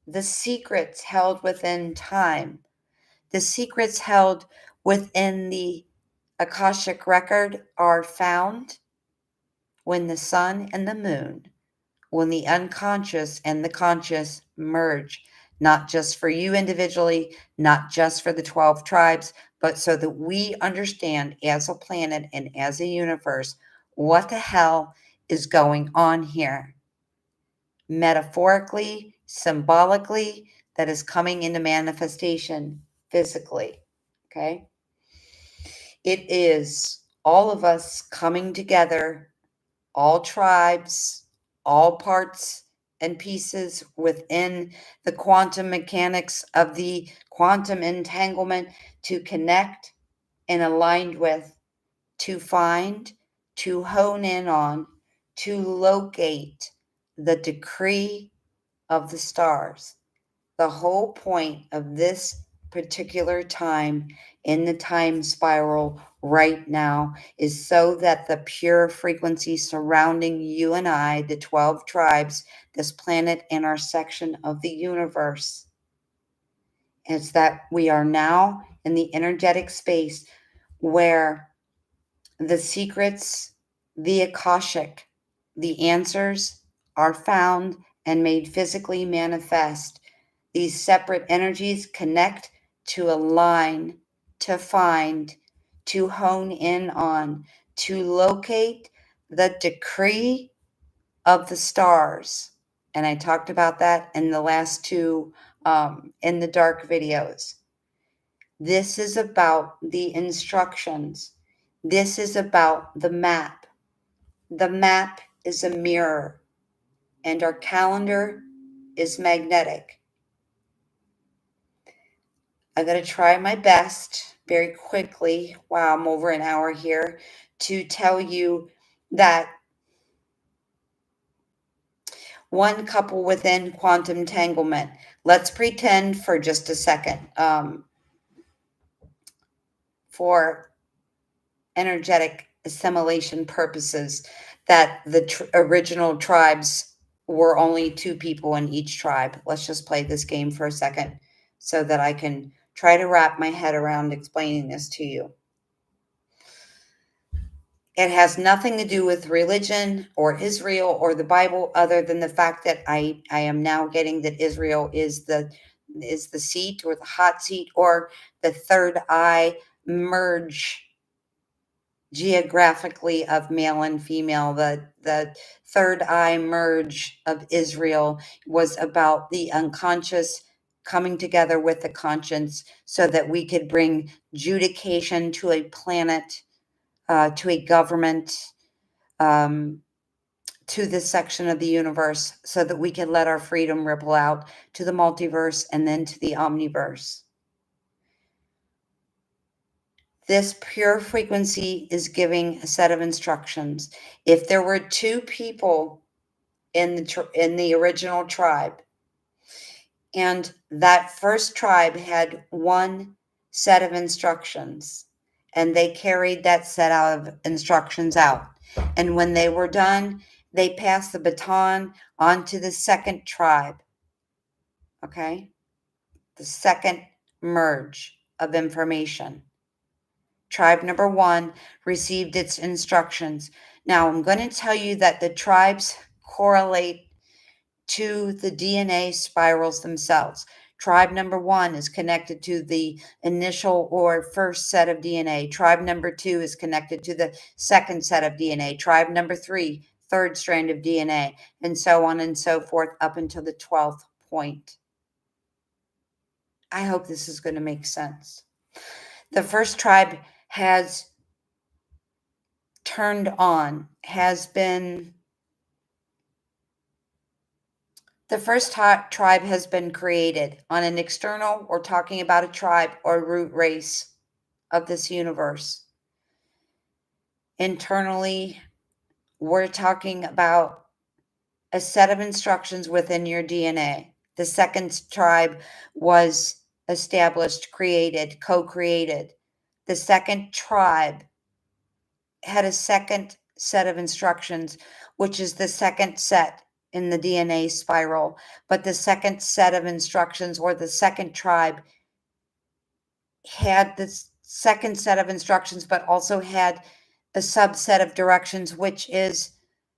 the secrets held within time, the secrets held within the Akashic record are found when the sun and the moon, when the unconscious and the conscious merge, not just for you individually, not just for the 12 tribes, but so that we understand as a planet and as a universe what the hell is going on here. Metaphorically, symbolically, that is coming into manifestation physically. Okay? It is all of us coming together, all tribes, all parts and pieces within the quantum mechanics of the quantum entanglement to connect and aligned with, to find, to hone in on, to locate the decree of the stars. The whole point of this particular time in the time spiral right now is so that the pure frequency surrounding you and I, the 12 tribes, this planet, and our section of the universe, is that we are now in the energetic space where the secrets, the Akashic, the answers are found and made physically manifest. These separate energies connect to align, to find, to hone in on, to locate the decree of the stars. And I talked about that in the last two in the dark videos. This is about the instructions. This is about the map. The map is a mirror, and our calendar is magnetic. I'm going to try my best very quickly. Wow, I'm over an hour here to tell you that one couple within quantum entanglement. Let's pretend for just a second, for energetic assimilation purposes, that the original tribes were only two people in each tribe. Let's just play this game for a second so that I can try to wrap my head around explaining this to you. It has nothing to do with religion or Israel or the Bible, other than the fact that I am now getting that Israel is the seat, or the hot seat, or the third eye merge geographically of male and female. The third eye merge of Israel was about the unconscious coming together with the conscience so that we could bring judication to a planet, to a government, to this section of the universe, so that we can let our freedom ripple out to the multiverse and then to the omniverse. This pure frequency is giving a set of instructions. If there were two people in the original tribe, and that first tribe had one set of instructions, and they carried that set of instructions out, and when they were done, they passed the baton on to the second tribe. Okay? The second merge of information. Tribe number one received its instructions. Now, I'm going to tell you that the tribes correlate to the DNA spirals themselves. Tribe number one is connected to the initial or first set of DNA. Tribe number two is connected to the second set of DNA. Tribe number three, third strand of DNA, and so on and so forth up until the 12th point. I hope this is going to make sense. The first tribe has turned on, the first tribe has been created on an external, or talking about a tribe or root race of this universe. Internally, we're talking about a set of instructions within your DNA. The second tribe was established, created, co-created. The second tribe had a second set of instructions, which is the second set in the DNA spiral. But the second set of instructions, or the second tribe, had the second set of instructions, but also had a subset of directions, which is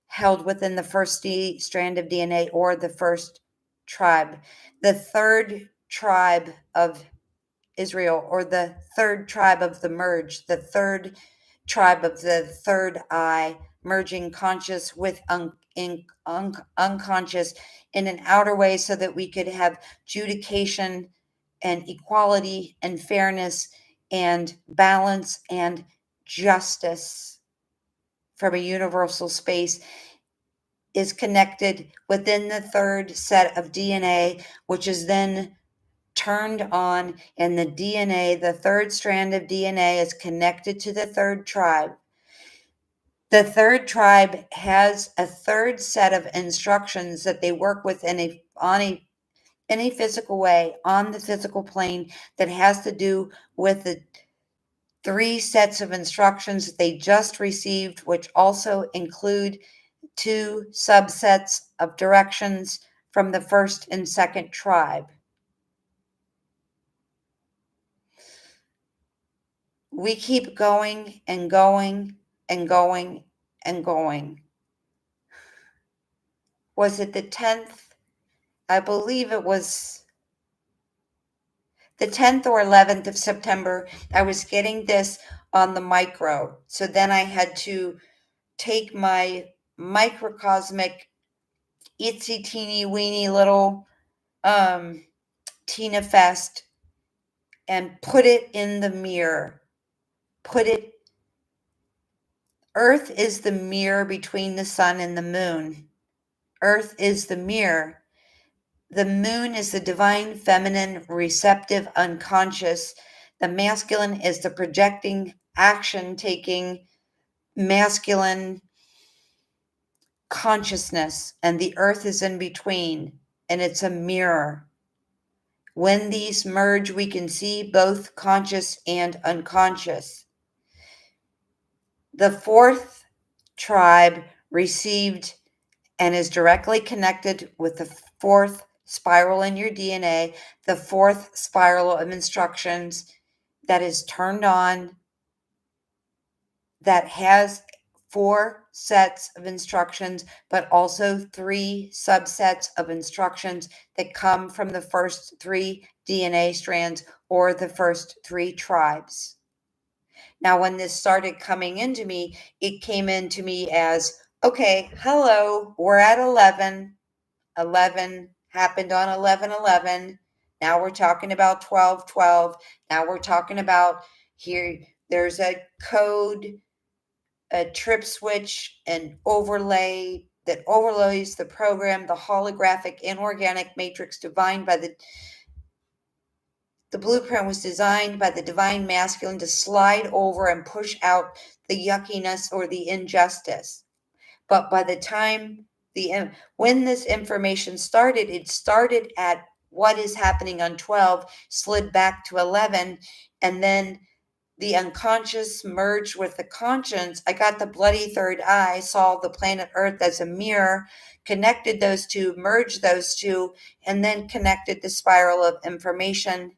held within the first strand of DNA, or the first tribe. The third tribe of Israel, or the third tribe of the merge, the third tribe of the third eye, merging conscious with unconscious in an outer way, so that we could have judication and equality and fairness and balance and justice from a universal space, is connected within the third set of DNA, which is then turned on, and the DNA, the third strand of DNA, is connected to the third tribe. The third tribe has a third set of instructions that they work with on any physical way on the physical plane that has to do with the 3 sets of instructions that they just received, which also include 2 subsets of directions from the first and second tribe. We keep going and going and going and going. Was it the 10th? I believe it was the 10th or 11th of September. I was getting this on the micro. So then I had to take my microcosmic itsy teeny weeny little Tina Fest and put it in the mirror. Earth is the mirror between the sun and the moon. Earth is the mirror. The moon is the divine, feminine, receptive, unconscious. The masculine is the projecting, action taking, masculine consciousness. And the earth is in between, and it's a mirror. When these merge, we can see both conscious and unconscious. The 4th tribe received and is directly connected with the 4th spiral in your DNA, the 4th spiral of instructions that is turned on, that has 4 sets of instructions, but also 3 subsets of instructions that come from the first 3 DNA strands or the first 3 tribes. Now, when this started coming into me, it came into me as, okay, hello, we're at 11. 11 happened on 11/11. Now we're talking about 12/12. Now we're talking about here, there's a code, a trip switch, an overlay that overlays the program, the holographic inorganic matrix defined by the blueprint was designed by the divine masculine to slide over and push out the yuckiness or the injustice. But by the time when this information started, it started at what is happening on 12, slid back to 11, and then the unconscious merged with the conscience. I got the bloody third eye, saw the planet Earth as a mirror, connected those two, merged those two, and then connected the spiral of information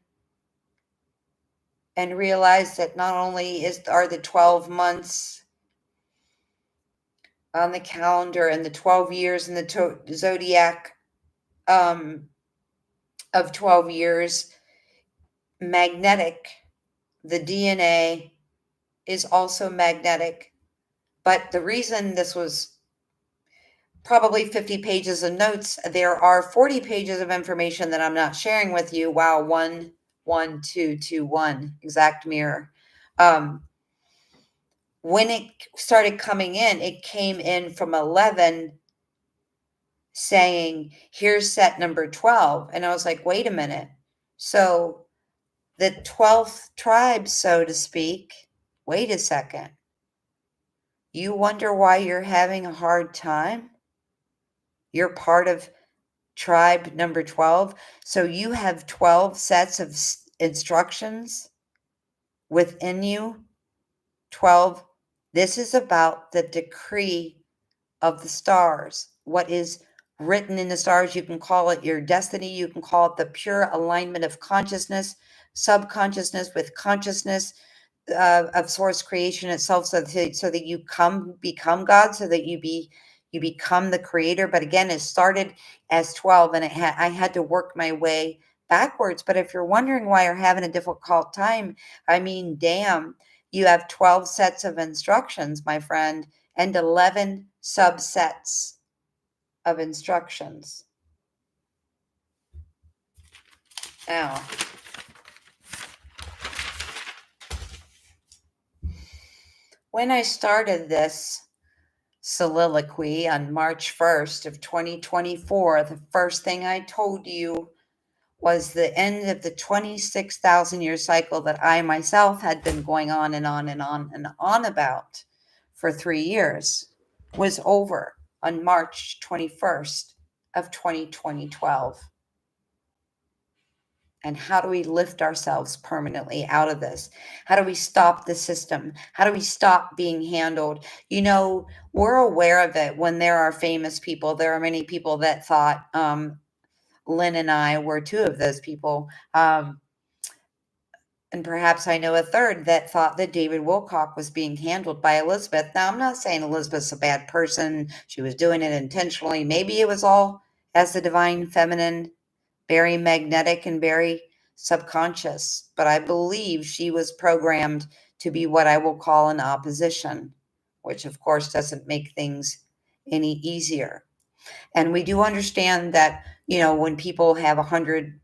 and realized that not only are the 12 months on the calendar and the 12 years in the zodiac of 12 years magnetic, the DNA is also magnetic. But the reason this was probably 50 pages of notes, there are 40 pages of information that I'm not sharing with you. Wow, 1 1 2 2 1 exact mirror. When it started coming in, it came in from 11 saying, here's set number 12. And I was like, wait a minute. So the 12th tribe, so to speak, wait a second. You wonder why you're having a hard time? You're part of tribe number 12. So you have 12 sets of instructions within you. 12. This is about the decree of the stars. What is written in the stars, you can call it your destiny. You can call it the pure alignment of consciousness, subconsciousness with consciousness of source creation itself, so that you become God, so that you become the creator. But again, it started as 12, and I had to work my way backwards. But if you're wondering why you're having a difficult time, I mean, damn, you have 12 sets of instructions, my friend, and 11 subsets of instructions. Now, when I started this soliloquy on March 1st of 2024, the first thing I told you was the end of the 26,000 year cycle that I myself had been going on and on and on and on about for 3 years was over on March 21st of 2012. And how do we lift ourselves permanently out of this? How do we stop the system? How do we stop being handled? We're aware of it when there are famous people. There are many people that thought Lynn and I were two of those people. And perhaps I know a third that thought that David Wilcock was being handled by Elizabeth. Now, I'm not saying Elizabeth's a bad person. She was doing it intentionally. Maybe it was all as the divine feminine, very magnetic and very subconscious. But I believe she was programmed to be what I will call an opposition, which of course doesn't make things any easier. And we do understand that, when people have 100,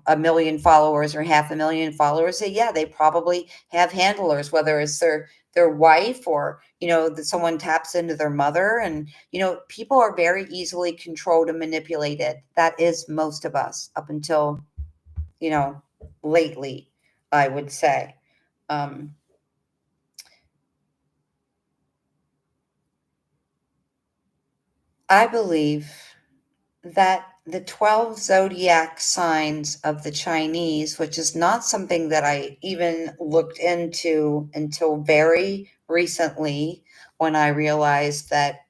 a million followers or half a million followers, yeah, they probably have handlers, whether it's their wife or, that someone taps into their mother. And, people are very easily controlled and manipulated. That is most of us up until, lately, I would say. I believe that the 12 zodiac signs of the Chinese, which is not something that I even looked into until very recently, when I realized that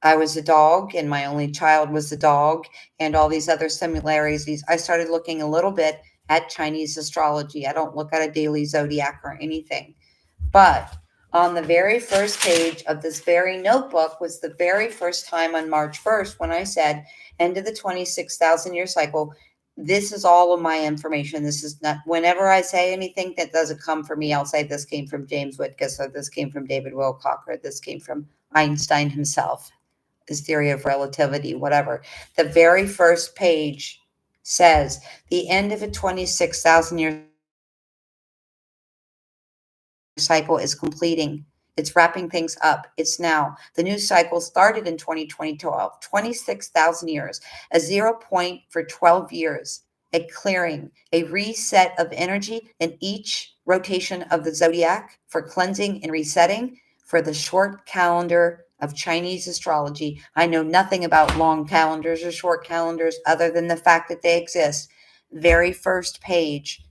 I was a dog and my only child was a dog, and all these other similarities. I started looking a little bit at Chinese astrology. I don't look at a daily zodiac or anything. But on the very first page of this very notebook was the very first time on March 1st when I said, end of the 26,000 year cycle. This is all of my information. This is not, whenever I say anything that doesn't come from me, I'll say this came from James Whitkus, or this came from David Wilcock, or this came from Einstein himself, his theory of relativity, whatever. The very first page says the end of a 26,000 year cycle is completing. It's wrapping things up. It's now. The new cycle started in 2012, 26,000 years, a 0 point for 12 years, a clearing, a reset of energy in each rotation of the zodiac for cleansing and resetting for the short calendar of Chinese astrology. I know nothing about long calendars or short calendars other than the fact that they exist. Very first page,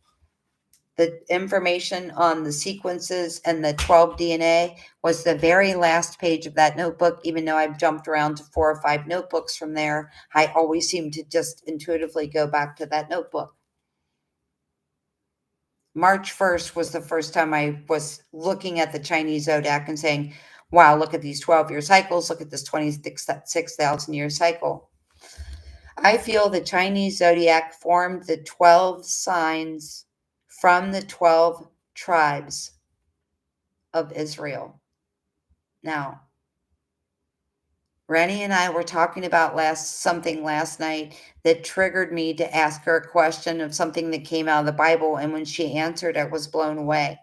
the information on the sequences and the 12 DNA was the very last page of that notebook. Even though I've jumped around to 4 or 5 notebooks from there, I always seem to just intuitively go back to that notebook. March 1st was the first time I was looking at the Chinese zodiac and saying, wow, look at these 12-year cycles. Look at this 26,000 year cycle. I feel the Chinese zodiac formed the 12 signs from the 12 tribes of Israel. Now, Rennie and I were talking about something last night that triggered me to ask her a question of something that came out of the Bible, and when she answered, I was blown away.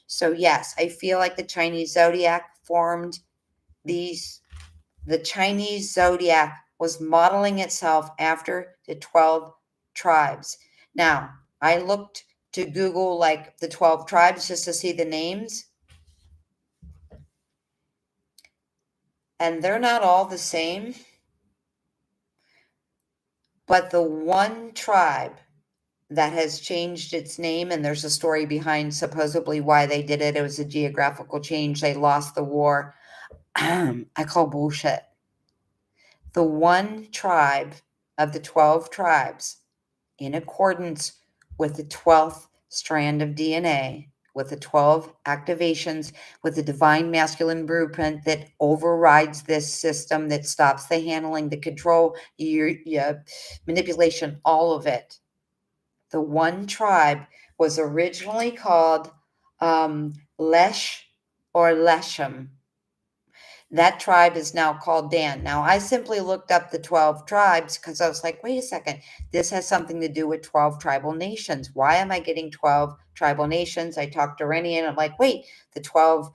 So yes, I feel like the Chinese zodiac formed these. The Chinese zodiac was modeling itself after the 12 tribes. Now, I looked to Google like the 12 tribes just to see the names. And they're not all the same. But the one tribe that has changed its name, and there's a story behind supposedly why they did it. It was a geographical change. They lost the war. I call bullshit. The one tribe of the 12 tribes, in accordance with the 12th strand of DNA, with the 12 activations, with the divine masculine blueprint that overrides this system, that stops the handling, the control, your manipulation, all of it. The one tribe was originally called Lesh or Leshem. That tribe is now called Dan. Now, I simply looked up the 12 tribes because I was like, wait a second, this has something to do with 12 tribal nations. Why am I getting 12 tribal nations? I talked to Rennie and I'm like, wait, the 12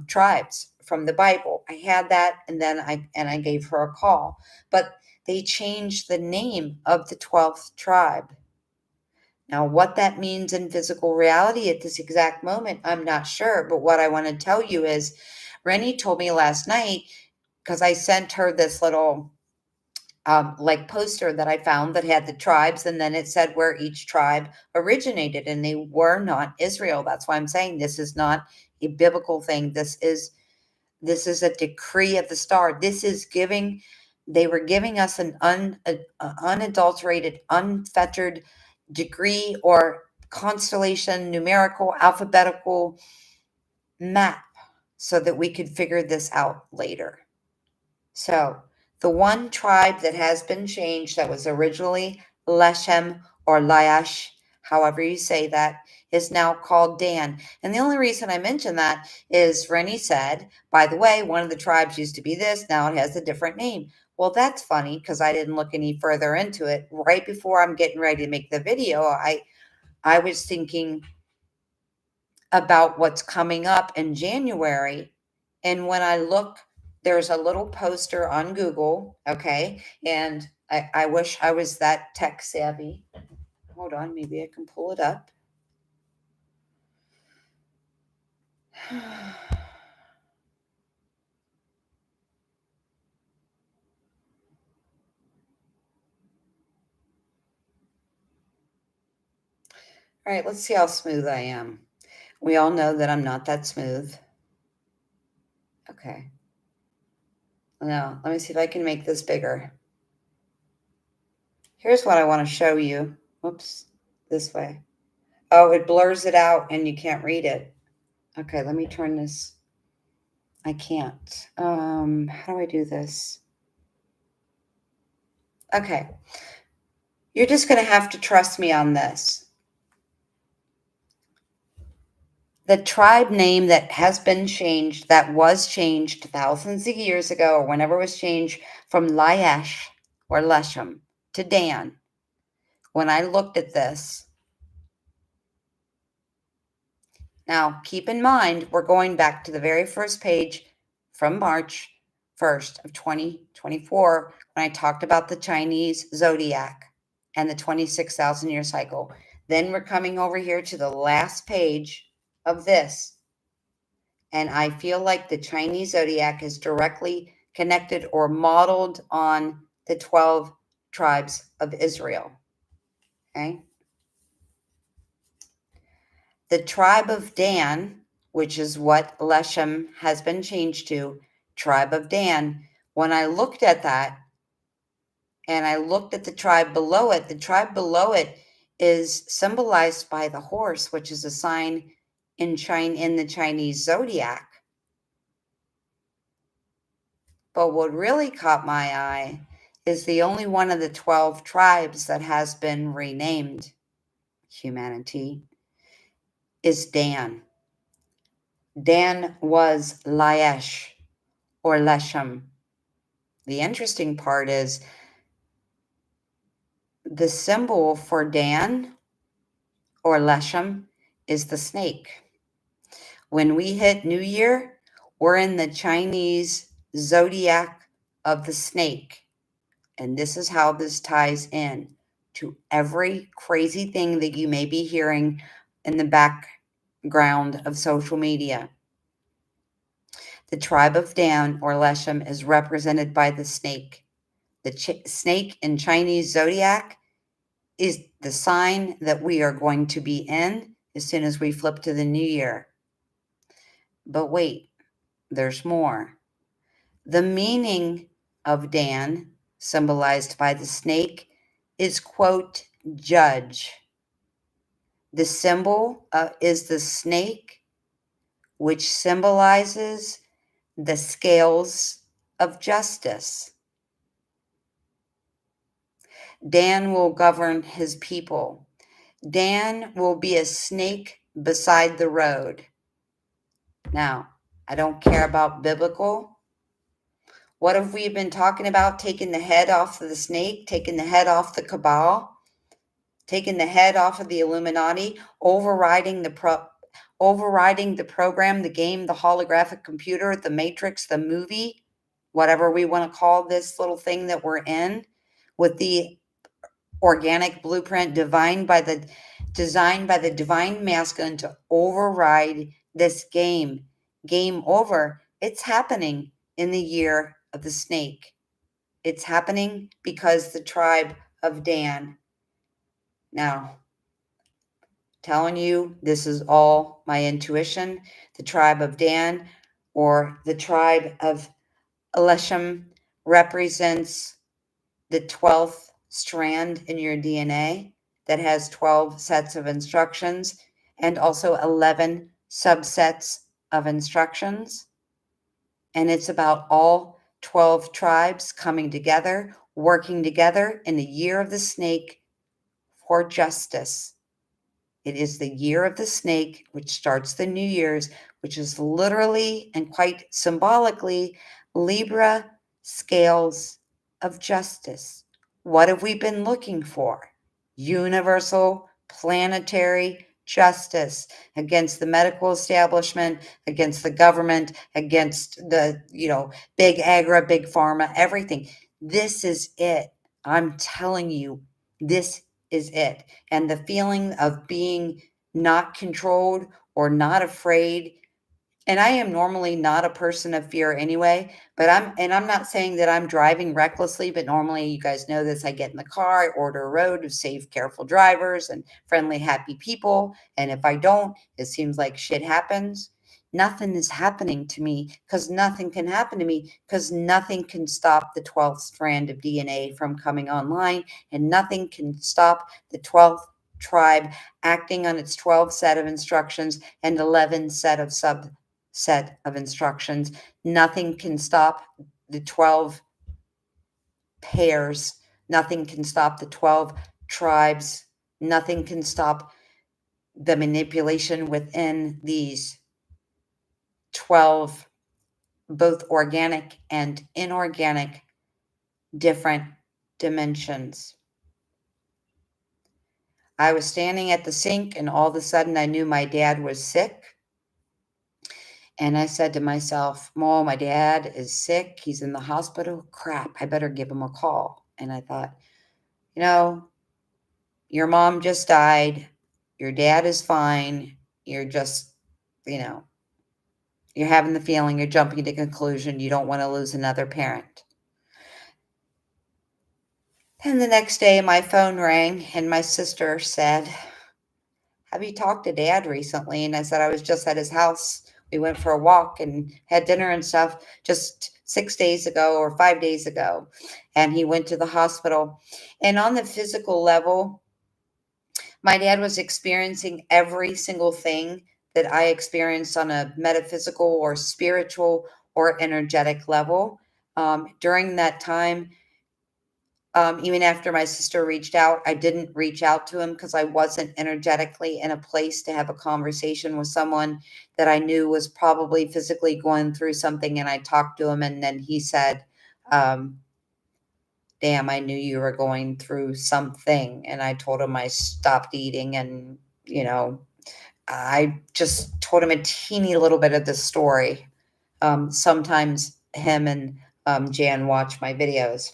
tribes from the Bible. I had that, and then I gave her a call. But they changed the name of the 12th tribe. Now, what that means in physical reality at this exact moment, I'm not sure. But what I want to tell you is, Rennie told me last night, because I sent her this little like poster that I found that had the tribes, and then it said where each tribe originated, and they were not Israel. That's why I'm saying this is not a biblical thing. This is a decree of the star. This is giving. They were giving us an unadulterated, unfettered degree or constellation, numerical, alphabetical map, so that we could figure this out later. So the one tribe that has been changed, that was originally Leshem or Laish, however you say that, is now called Dan. And the only reason I mention that is Rennie said, by the way, one of the tribes used to be this, now it has a different name. Well, that's funny because I didn't look any further into it. Right before I'm getting ready to make the video, I was thinking about what's coming up in January. And when I look, there's a little poster on Google, okay? And I wish I was that tech savvy. Hold on, maybe I can pull it up. All right, let's see how smooth I am. We all know that I'm not that smooth. Okay. Now, let me see if I can make this bigger. Here's what I want to show you. Whoops, this way. Oh, it blurs it out and you can't read it. Okay, let me turn this. I can't. How do I do this? Okay. You're just going to have to trust me on this. The tribe name that has been changed, that was changed thousands of years ago, or whenever it was changed from Laish or Leshem to Dan, when I looked at this, now keep in mind, we're going back to the very first page from March 1st of 2024, when I talked about the Chinese zodiac and the 26,000 year cycle. Then we're coming over here to the last page of this. And I feel like the Chinese zodiac is directly connected or modeled on the 12 tribes of Israel. Okay. The tribe of Dan, which is what Leshem has been changed to, tribe of Dan. When I looked at that and I looked at the tribe below it is symbolized by the horse, which is a sign in the Chinese zodiac. But what really caught my eye is the only one of the 12 tribes that has been renamed humanity is Dan. Dan was Laish or Leshem. The interesting part is the symbol for Dan or Leshem is the snake. When we hit New Year, we're in the Chinese zodiac of the snake. And this is how this ties in to every crazy thing that you may be hearing in the background of social media. The tribe of Dan or Leshem is represented by the snake. The snake in Chinese zodiac is the sign that we are going to be in as soon as we flip to the new year. But wait, there's more. The meaning of Dan, symbolized by the snake, is, quote, judge. The symbol is the snake, which symbolizes the scales of justice. Dan will govern his people. Dan will be a snake beside the road. Now, I don't care about biblical. What have we been talking about? Taking the head off of the snake, taking the head off the cabal, taking the head off of the Illuminati, overriding the program, the game, the holographic computer, the matrix, the movie, whatever we want to call this little thing that we're in, with the organic blueprint designed by the divine masculine to override this game over. It's happening in the year of the snake. It's happening because the tribe of Dan. Now, telling you this is all my intuition. The tribe of Dan or the tribe of Elishem represents the 12th strand in your DNA that has 12 sets of instructions and also 11 subsets of instructions. And it's about all 12 tribes coming together, working together in the year of the snake for justice. It is the year of the snake, which starts the New Year's, which is literally and quite symbolically Libra scales of justice. What have we been looking for? Universal planetary justice against the medical establishment, against the government, against the, big agri, big pharma, everything. This is it. I'm telling you, this is it. And the feeling of being not controlled or not afraid. And I am normally not a person of fear anyway, but I'm not saying that I'm driving recklessly, but normally you guys know this. I get in the car, I order a road of safe, careful drivers and friendly, happy people. And if I don't, it seems like shit happens. Nothing is happening to me because nothing can happen to me because nothing can stop the 12th strand of DNA from coming online, and nothing can stop the 12th tribe acting on its 12 set of instructions and 11 set of instructions. Nothing can stop the 12 pairs. Nothing can stop the 12 tribes. Nothing can stop the manipulation within these 12, both organic and inorganic, different dimensions. I was standing at the sink, and all of a sudden I knew my dad was sick. And I said to myself, "Oh, my dad is sick. He's in the hospital. Crap, I better give him a call." And I thought, you know, your mom just died. Your dad is fine. You're just, you know, you're having the feeling, you're jumping to conclusion. You don't want to lose another parent. And the next day, my phone rang, and my sister said, "Have you talked to Dad recently?" And I said, "I was just at his house. We went for a walk and had dinner and stuff just 6 days ago or 5 days ago." And he went to the hospital. And on the physical level, my dad was experiencing every single thing that I experienced on a metaphysical or spiritual or energetic level. During that time, even after my sister reached out, I didn't reach out to him because I wasn't energetically in a place to have a conversation with someone that I knew was probably physically going through something. And I talked to him, and then he said, um, "Damn, I knew you were going through something." And I told him I stopped eating, and, I just told him a teeny little bit of the story. Sometimes him and Jan watch my videos.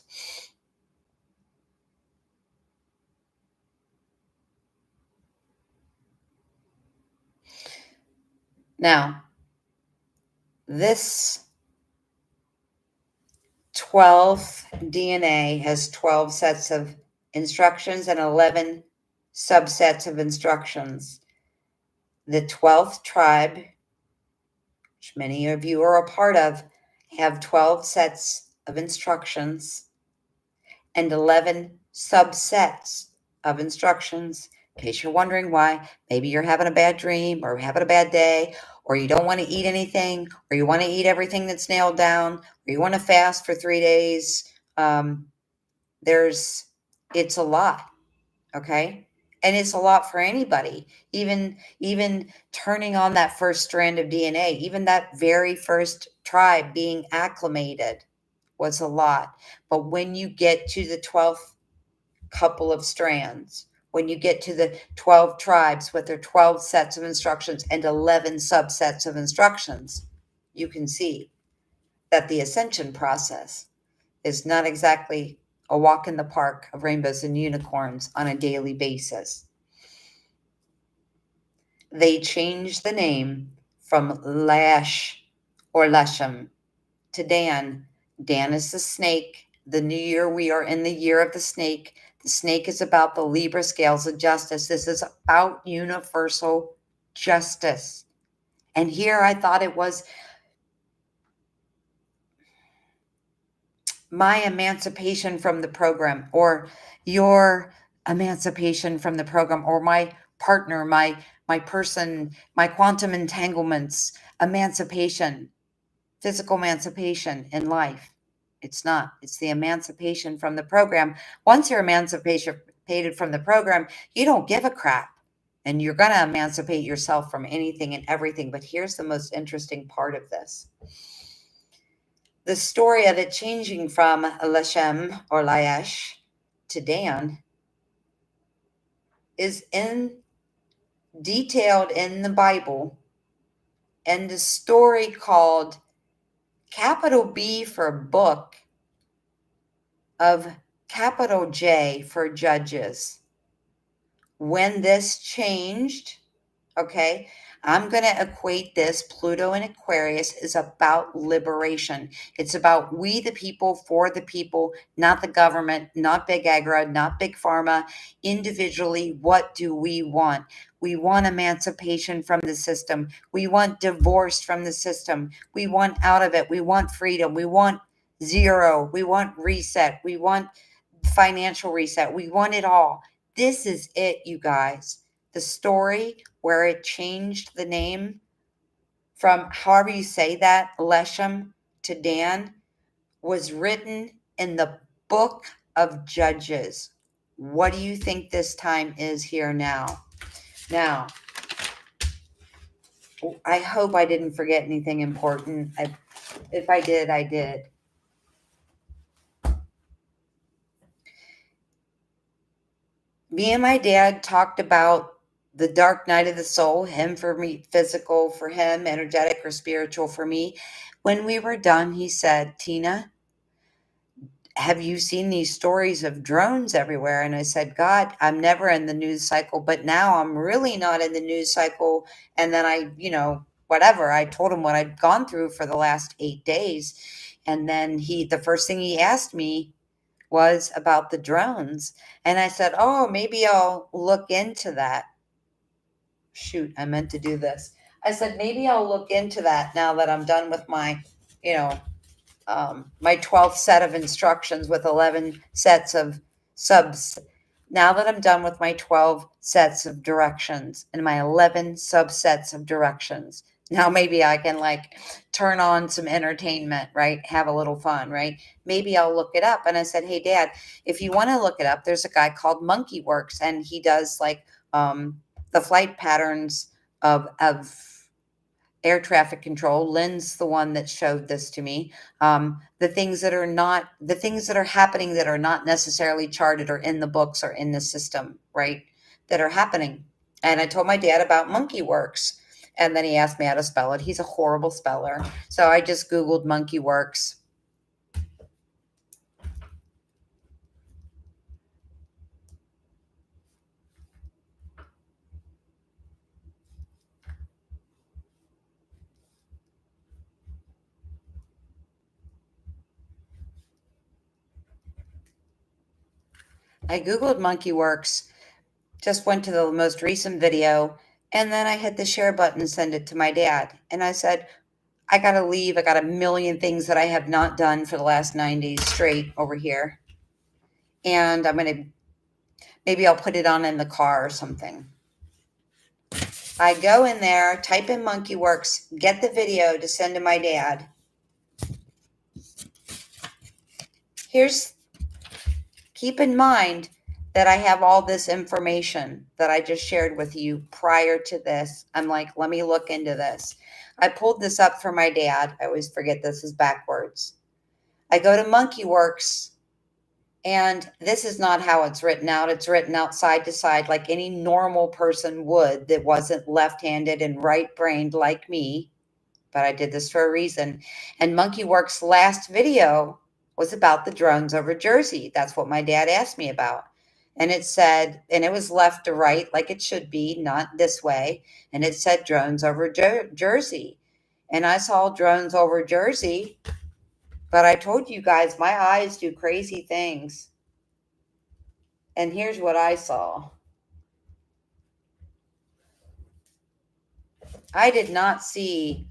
Now, this 12th DNA has 12 sets of instructions and 11 subsets of instructions. The 12th tribe, which many of you are a part of, have 12 sets of instructions and 11 subsets of instructions. In case you're wondering why, maybe you're having a bad dream or having a bad day, or you don't want to eat anything, or you want to eat everything that's nailed down, or you want to fast for 3 days. It's a lot, okay? And it's a lot for anybody. Even turning on that first strand of DNA, even that very first tribe being acclimated was a lot. But when you get to the 12th couple of strands, when you get to the 12 tribes with their 12 sets of instructions and 11 subsets of instructions, you can see that the ascension process is not exactly a walk in the park of rainbows and unicorns on a daily basis. They changed the name from Lash or Leshem to Dan. Dan is the snake, the new year, we are in the year of the snake. The snake is about the Libra scales of justice. This is about universal justice. And here I thought it was my emancipation from the program, or your emancipation from the program, or my partner, my person, my quantum entanglements, emancipation, physical emancipation in life. It's not. It's the emancipation from the program. Once you're emancipated from the program, you don't give a crap. And you're going to emancipate yourself from anything and everything. But here's the most interesting part of this. The story of it changing from Lashem or Laesh to Dan is detailed in the Bible, and the story called capital B for book of capital J for judges. When this changed, okay, I'm going to equate this. Pluto in Aquarius is about liberation. It's about we the people, for the people, not the government, not big agri, not big pharma. Individually, what do we want? We want emancipation from the system. We want divorce from the system. We want out of it. We want freedom. We want zero. We want reset. We want financial reset. We want it all. This is it, you guys. The story where it changed the name from, however you say that, Leshem to Dan, was written in the book of Judges. What do you think this time is here now? Now, I hope I didn't forget anything important. If I did, I did. Me and my dad talked about the dark night of the soul, him for me, physical for him, energetic or spiritual for me. When we were done, he said, Tina, have you seen these stories of drones everywhere? And I said, God, I'm never in the news cycle, but now I'm really not in the news cycle. And then whatever, I told him what I'd gone through for the last 8 days. And then the first thing he asked me was about the drones. And I said, oh, maybe I'll look into that. Shoot, I meant to do this. I said, maybe I'll look into that now that I'm done with my, my 12th set of instructions with 11 sets of subs. Now that I'm done with my 12 sets of directions and my 11 subsets of directions, now maybe I can turn on some entertainment, right? Have a little fun, right? Maybe I'll look it up. And I said, hey, Dad, if you want to look it up, there's a guy called Monkey Works, and he does the flight patterns of air traffic control. Lynn's the one that showed this to me. The things that are happening that are not necessarily charted or in the books or in the system, right? That are happening. And I told my dad about Monkey Works. And then he asked me how to spell it. He's a horrible speller. So I just Googled Monkey Works. I Googled Monkey Works, just went to the most recent video, and then I hit the share button and send it to my dad. And I said, I got to leave. I got a million things that I have not done for the last 9 days straight over here. And maybe I'll put it on in the car or something. I go in there, type in Monkey Works, get the video to send to my dad. Keep in mind that I have all this information that I just shared with you prior to this. I'm like, let me look into this. I pulled this up for my dad. I always forget this is backwards. I go to Monkey Works, and this is not how it's written out. It's written out side to side like any normal person would that wasn't left-handed and right-brained like me. But I did this for a reason. And Monkey Works' last video was about the drones over Jersey. That's what my dad asked me about. And it said, and it was left to right like it should be, not this way. And it said drones over Jersey. And I saw drones over Jersey But I told you guys, my eyes do crazy things. And here's what I saw. I did not see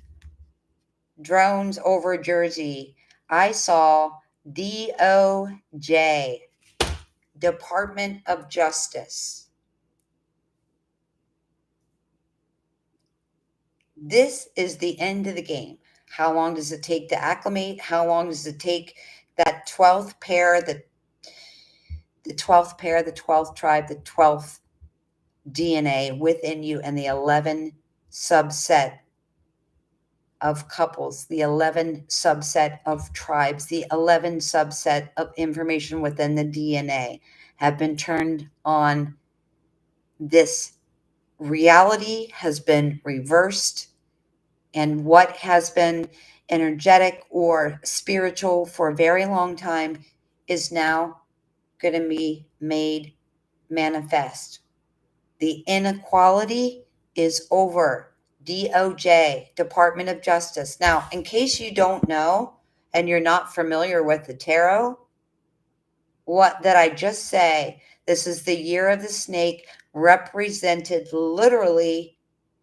drones over Jersey. I saw DOJ, Department of Justice. This is the end of the game. How long does it take to acclimate? How long does it take that 12th pair, the 12th pair, the 12th tribe, the 12th DNA within you, and the 11 subset of couples, the 11 subset of tribes, the 11 subset of information within the DNA have been turned on. This reality has been reversed, and what has been energetic or spiritual for a very long time is now going to be made manifest. The inequality is over. DOJ, Department of Justice. Now, in case you don't know and you're not familiar with the tarot, what did I just say? This is the year of the snake, represented literally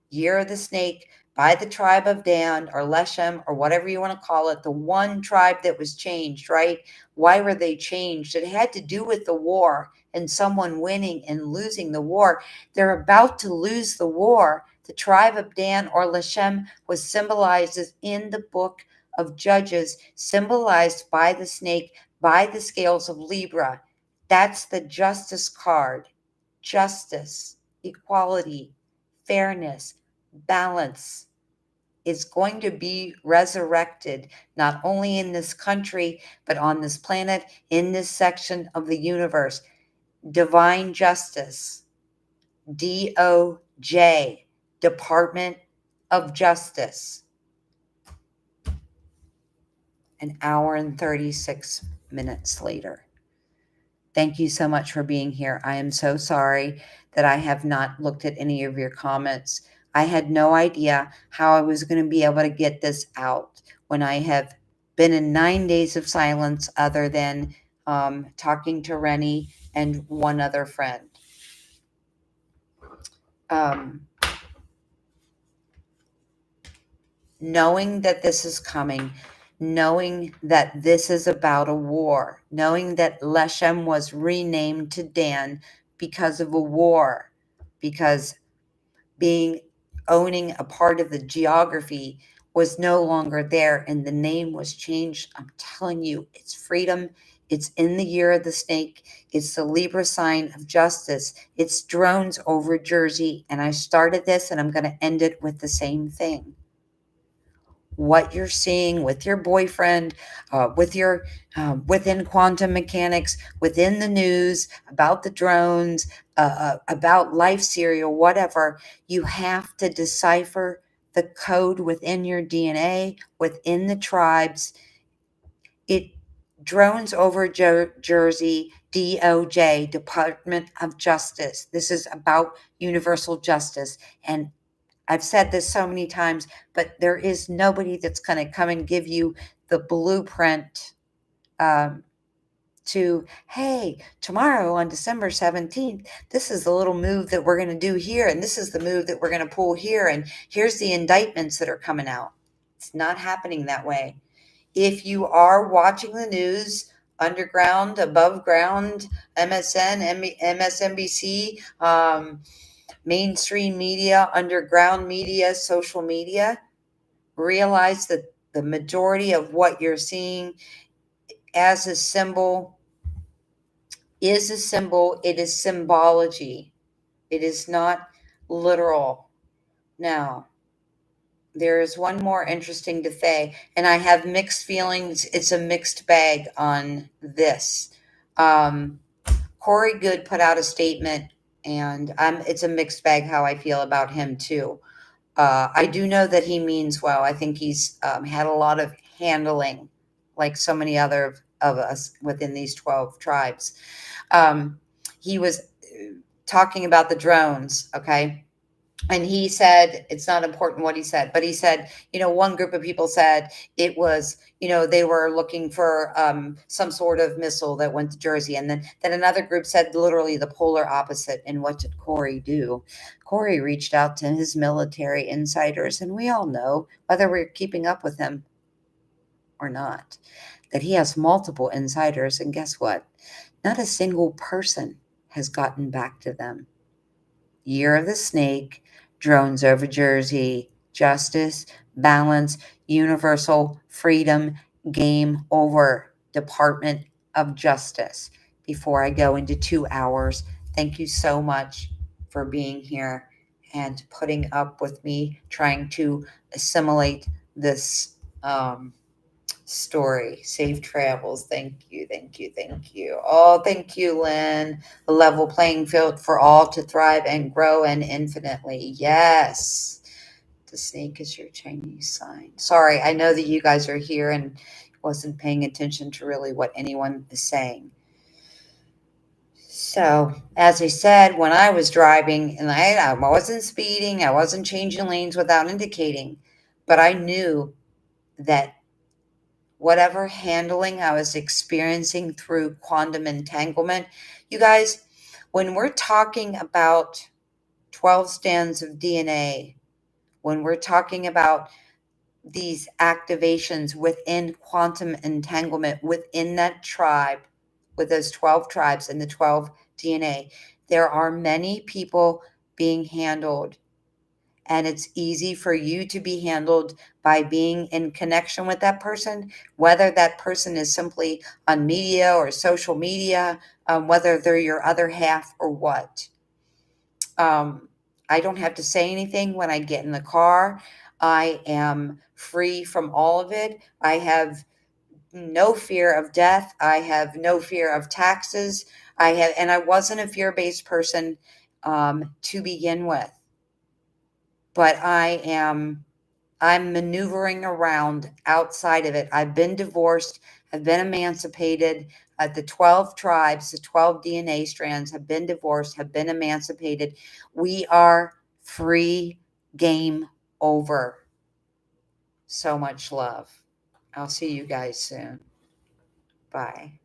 year of the snake by the tribe of Dan or Leshem or whatever you want to call it, the one tribe that was changed, right? Why were they changed? It had to do with the war and someone winning and losing the war. They're about to lose the war. The tribe of Dan or Leshem was symbolized as in the book of Judges, symbolized by the snake, by the scales of Libra. That's the justice card. Justice, equality, fairness, balance is going to be resurrected, not only in this country, but on this planet, in this section of the universe. Divine justice, DOJ, Department of Justice. An hour and 36 minutes later. Thank you so much for being here. I am so sorry that I have not looked at any of your comments. I had no idea how I was going to be able to get this out when I have been in 9 days of silence, other than talking to Rennie and one other friend. Knowing that this is coming, knowing that this is about a war, knowing that Leshem was renamed to Dan because of a war, because owning a part of the geography was no longer there and the name was changed. I'm telling you, it's freedom. It's in the year of the snake. It's the Libra sign of justice. It's drones over Jersey. And I started this and I'm going to end it with the same thing. What you're seeing with your boyfriend, within quantum mechanics, within the news, about the drones, about life serial, whatever, you have to decipher the code within your DNA, within the tribes. It drones over Jersey, DOJ, Department of Justice. This is about universal justice. And I've said this so many times, but there is nobody that's going to come and give you the blueprint to, hey, tomorrow on December 17th, this is the little move that we're going to do here, and this is the move that we're going to pull here, and here's the indictments that are coming out. It's not happening that way. If you are watching the news, underground, above ground, MSN, MSNBC, mainstream media, underground media, social media, realize that the majority of what you're seeing as a symbol is a symbol. It is symbology. It is not literal. Now, there is one more interesting to say, and I have mixed feelings. It's a mixed bag on this. Corey Good put out a statement, and it's a mixed bag how I feel about him too. I do know that he means well. I think he's had a lot of handling, like so many other of us within these 12 tribes. He was talking about the drones, okay? And he said, it's not important what he said, but he said, one group of people said it was, they were looking for some sort of missile that went to Jersey. And then another group said literally the polar opposite. And what did Corey do? Corey reached out to his military insiders, and we all know, whether we're keeping up with him or not, that he has multiple insiders. And guess what? Not a single person has gotten back to them. Year of the Snake, drones over Jersey, justice, balance, universal freedom, game over. Department of Justice. Before I go into 2 hours, thank you so much for being here and putting up with me trying to assimilate this story. Safe travels. Thank you. Thank you. Thank you. Oh, thank you, Lynn. A level playing field for all to thrive and grow and infinitely. Yes. The snake is your Chinese sign. Sorry, I know that you guys are here and wasn't paying attention to really what anyone is saying. So, as I said, when I was driving, and I wasn't speeding, I wasn't changing lanes without indicating, but I knew that whatever handling I was experiencing through quantum entanglement. You guys, when we're talking about 12 strands of DNA, when we're talking about these activations within quantum entanglement, within that tribe, with those 12 tribes and the 12 DNA, there are many people being handled, and it's easy for you to be handled by being in connection with that person, whether that person is simply on media or social media, whether they're your other half or what. I don't have to say anything when I get in the car. I am free from all of it. I have no fear of death. I have no fear of taxes. And I wasn't a fear-based person to begin with, but I'm maneuvering around outside of it. I've been divorced. I've been emancipated. The 12 tribes, the 12 DNA strands have been divorced, have been emancipated. We are free. Game over. So much love. I'll see you guys soon. Bye.